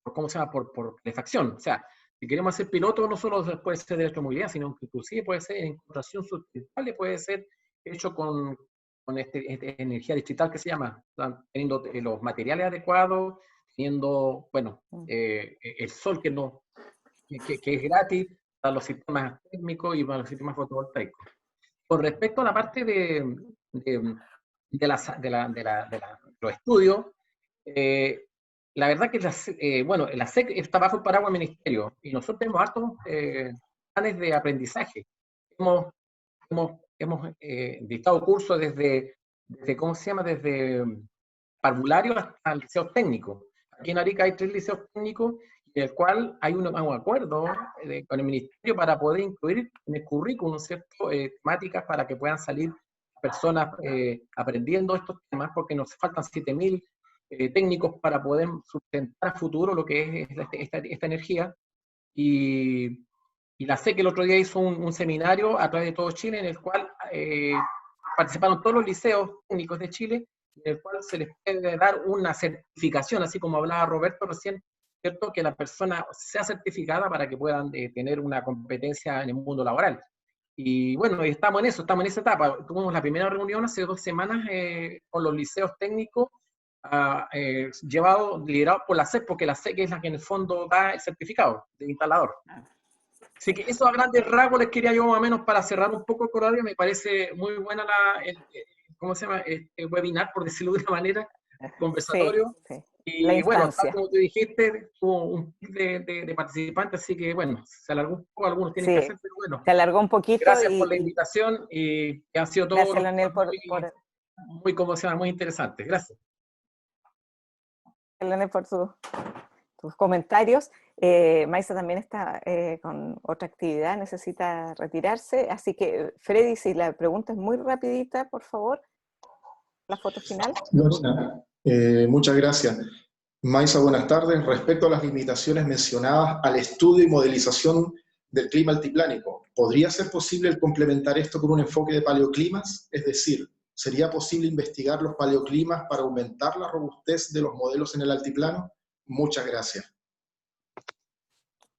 ¿cómo se llama? Por calefacción. O sea, si queremos hacer piloto, no solo puede ser de electromovilidad, sino que inclusive puede ser en construcción sustentable, puede ser hecho con energía distrital que se llama, teniendo los materiales adecuados, teniendo, bueno, el sol que es gratis para los sistemas térmicos y para los sistemas fotovoltaicos. Con respecto a la parte de los estudios, la verdad que bueno, la SEC está bajo el paraguas del ministerio, y nosotros tenemos hartos planes de aprendizaje. Hemos dictado cursos desde, ¿cómo se llama? Desde parvulario hasta liceos técnicos. Aquí en Arica hay 3 liceos técnicos, en el cual hay un acuerdo con el ministerio para poder incluir en el currículum ciertas temáticas para que puedan salir personas aprendiendo estos temas, porque nos faltan 7.000 técnicos para poder sustentar a futuro lo que es esta energía. Y la SEC el otro día hizo un seminario a través de todo Chile, en el cual participaron todos los liceos técnicos de Chile, en el cual se les puede dar una certificación, así como hablaba Roberto recién, ¿cierto? Que la persona sea certificada para que puedan tener una competencia en el mundo laboral. Y bueno, estamos en esa etapa. Tuvimos la primera reunión hace 2 semanas con los liceos técnicos, liderado por la SEC, porque la SEC es la que en el fondo da el certificado de instalador. Así que eso a grandes rasgos les quería yo más o menos para cerrar un poco el horario. Me parece muy buena ¿cómo se llama? El webinar, por decirlo de una manera, conversatorio. Sí, sí. Y bueno, tal como tú dijiste, hubo un pic de participantes, así que bueno, se alargó un poco, algunos tienen que hacer, pero bueno. Se alargó un poquito. Gracias por la invitación y ha sido todo gracias, Leonel, muy, ¿cómo se llama? Muy interesante. Gracias. Leonel, por tus comentarios. Maisa también está con otra actividad, necesita retirarse, así que Freddy, si la pregunta es muy rapidita, por favor, la foto final. Muchas gracias. Maisa, buenas tardes. Respecto a las limitaciones mencionadas al estudio y modelización del clima altiplánico, ¿podría ser posible complementar esto con un enfoque de paleoclimas? Es decir, ¿sería posible investigar los paleoclimas para aumentar la robustez de los modelos en el altiplano? Muchas gracias.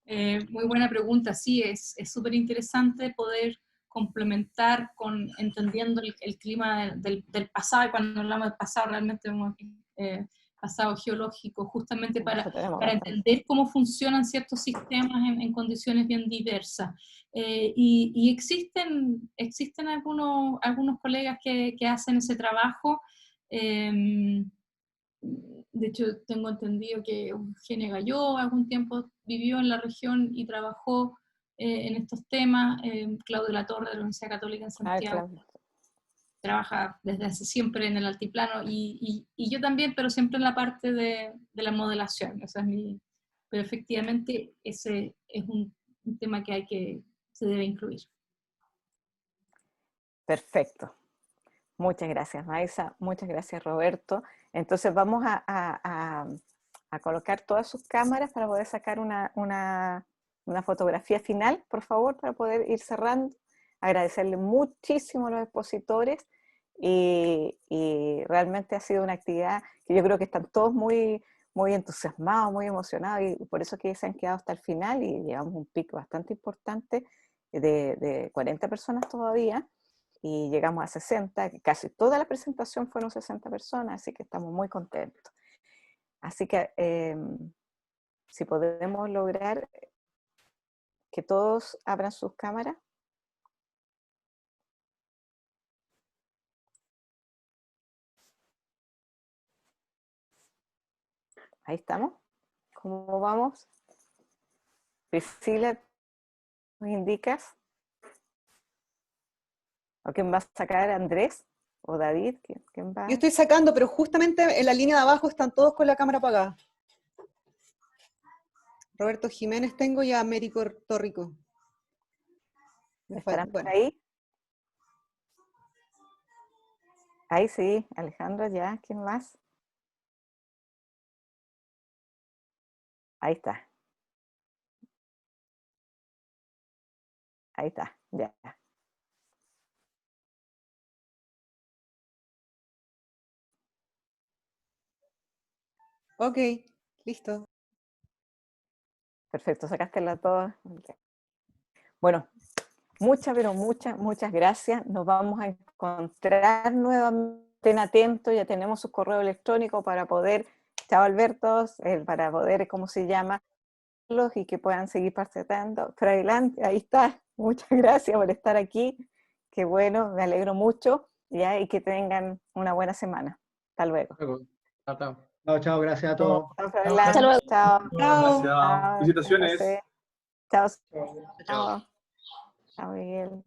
Muy buena pregunta. Sí, es súper interesante poder complementar entendiendo el clima del pasado, y cuando hablamos del pasado realmente pasado geológico, justamente para entender cómo funcionan ciertos sistemas en condiciones bien diversas. Y existen algunos colegas que hacen ese trabajo. De hecho, tengo entendido que Eugenia Galló algún tiempo vivió en la región y trabajó en estos temas. Claudio Latorre de la Universidad Católica en Santiago trabaja desde hace siempre en el altiplano, y yo también, pero siempre en la parte de la modelación. Esa es pero efectivamente ese es un tema que se debe incluir. Perfecto. Muchas gracias, Maisa. Muchas gracias, Roberto. Entonces vamos a colocar todas sus cámaras para poder sacar una fotografía final, por favor, para poder ir cerrando. Agradecerle muchísimo a los expositores y realmente ha sido una actividad que yo creo que están todos muy, muy entusiasmados, muy emocionados, y por eso que se han quedado hasta el final, y llevamos un pico bastante importante de 40 personas todavía. Y llegamos a 60, casi toda la presentación fueron 60 personas, así que estamos muy contentos. Así que si podemos lograr que todos abran sus cámaras. Ahí estamos. ¿Cómo vamos? Priscila, ¿nos indicas? ¿O quién va a sacar? ¿Andrés o David? ¿Quién va? Yo estoy sacando, pero justamente en la línea de abajo están todos con la cámara apagada. Roberto Jiménez tengo y a Américo Torrico. ¿Estarán por ahí? Ahí sí, Alejandra ya. ¿Quién más? Ahí está. Ahí está, ya. Ok, listo. Perfecto, sacaste la todas. Bueno, muchas gracias. Nos vamos a encontrar nuevamente. Estén atentos, ya tenemos su correo electrónico para poder, chao Alberto, para poder, ¿cómo se llama? Y que puedan seguir participando. Pero adelante, ahí está. Muchas gracias por estar aquí. Qué bueno, me alegro mucho. ¿Ya? Y que tengan una buena semana. Hasta luego. Chao, chao, gracias a todos. Hasta luego. Chao. Gracias. Felicitaciones. Chao. Chao. Chao, Miguel.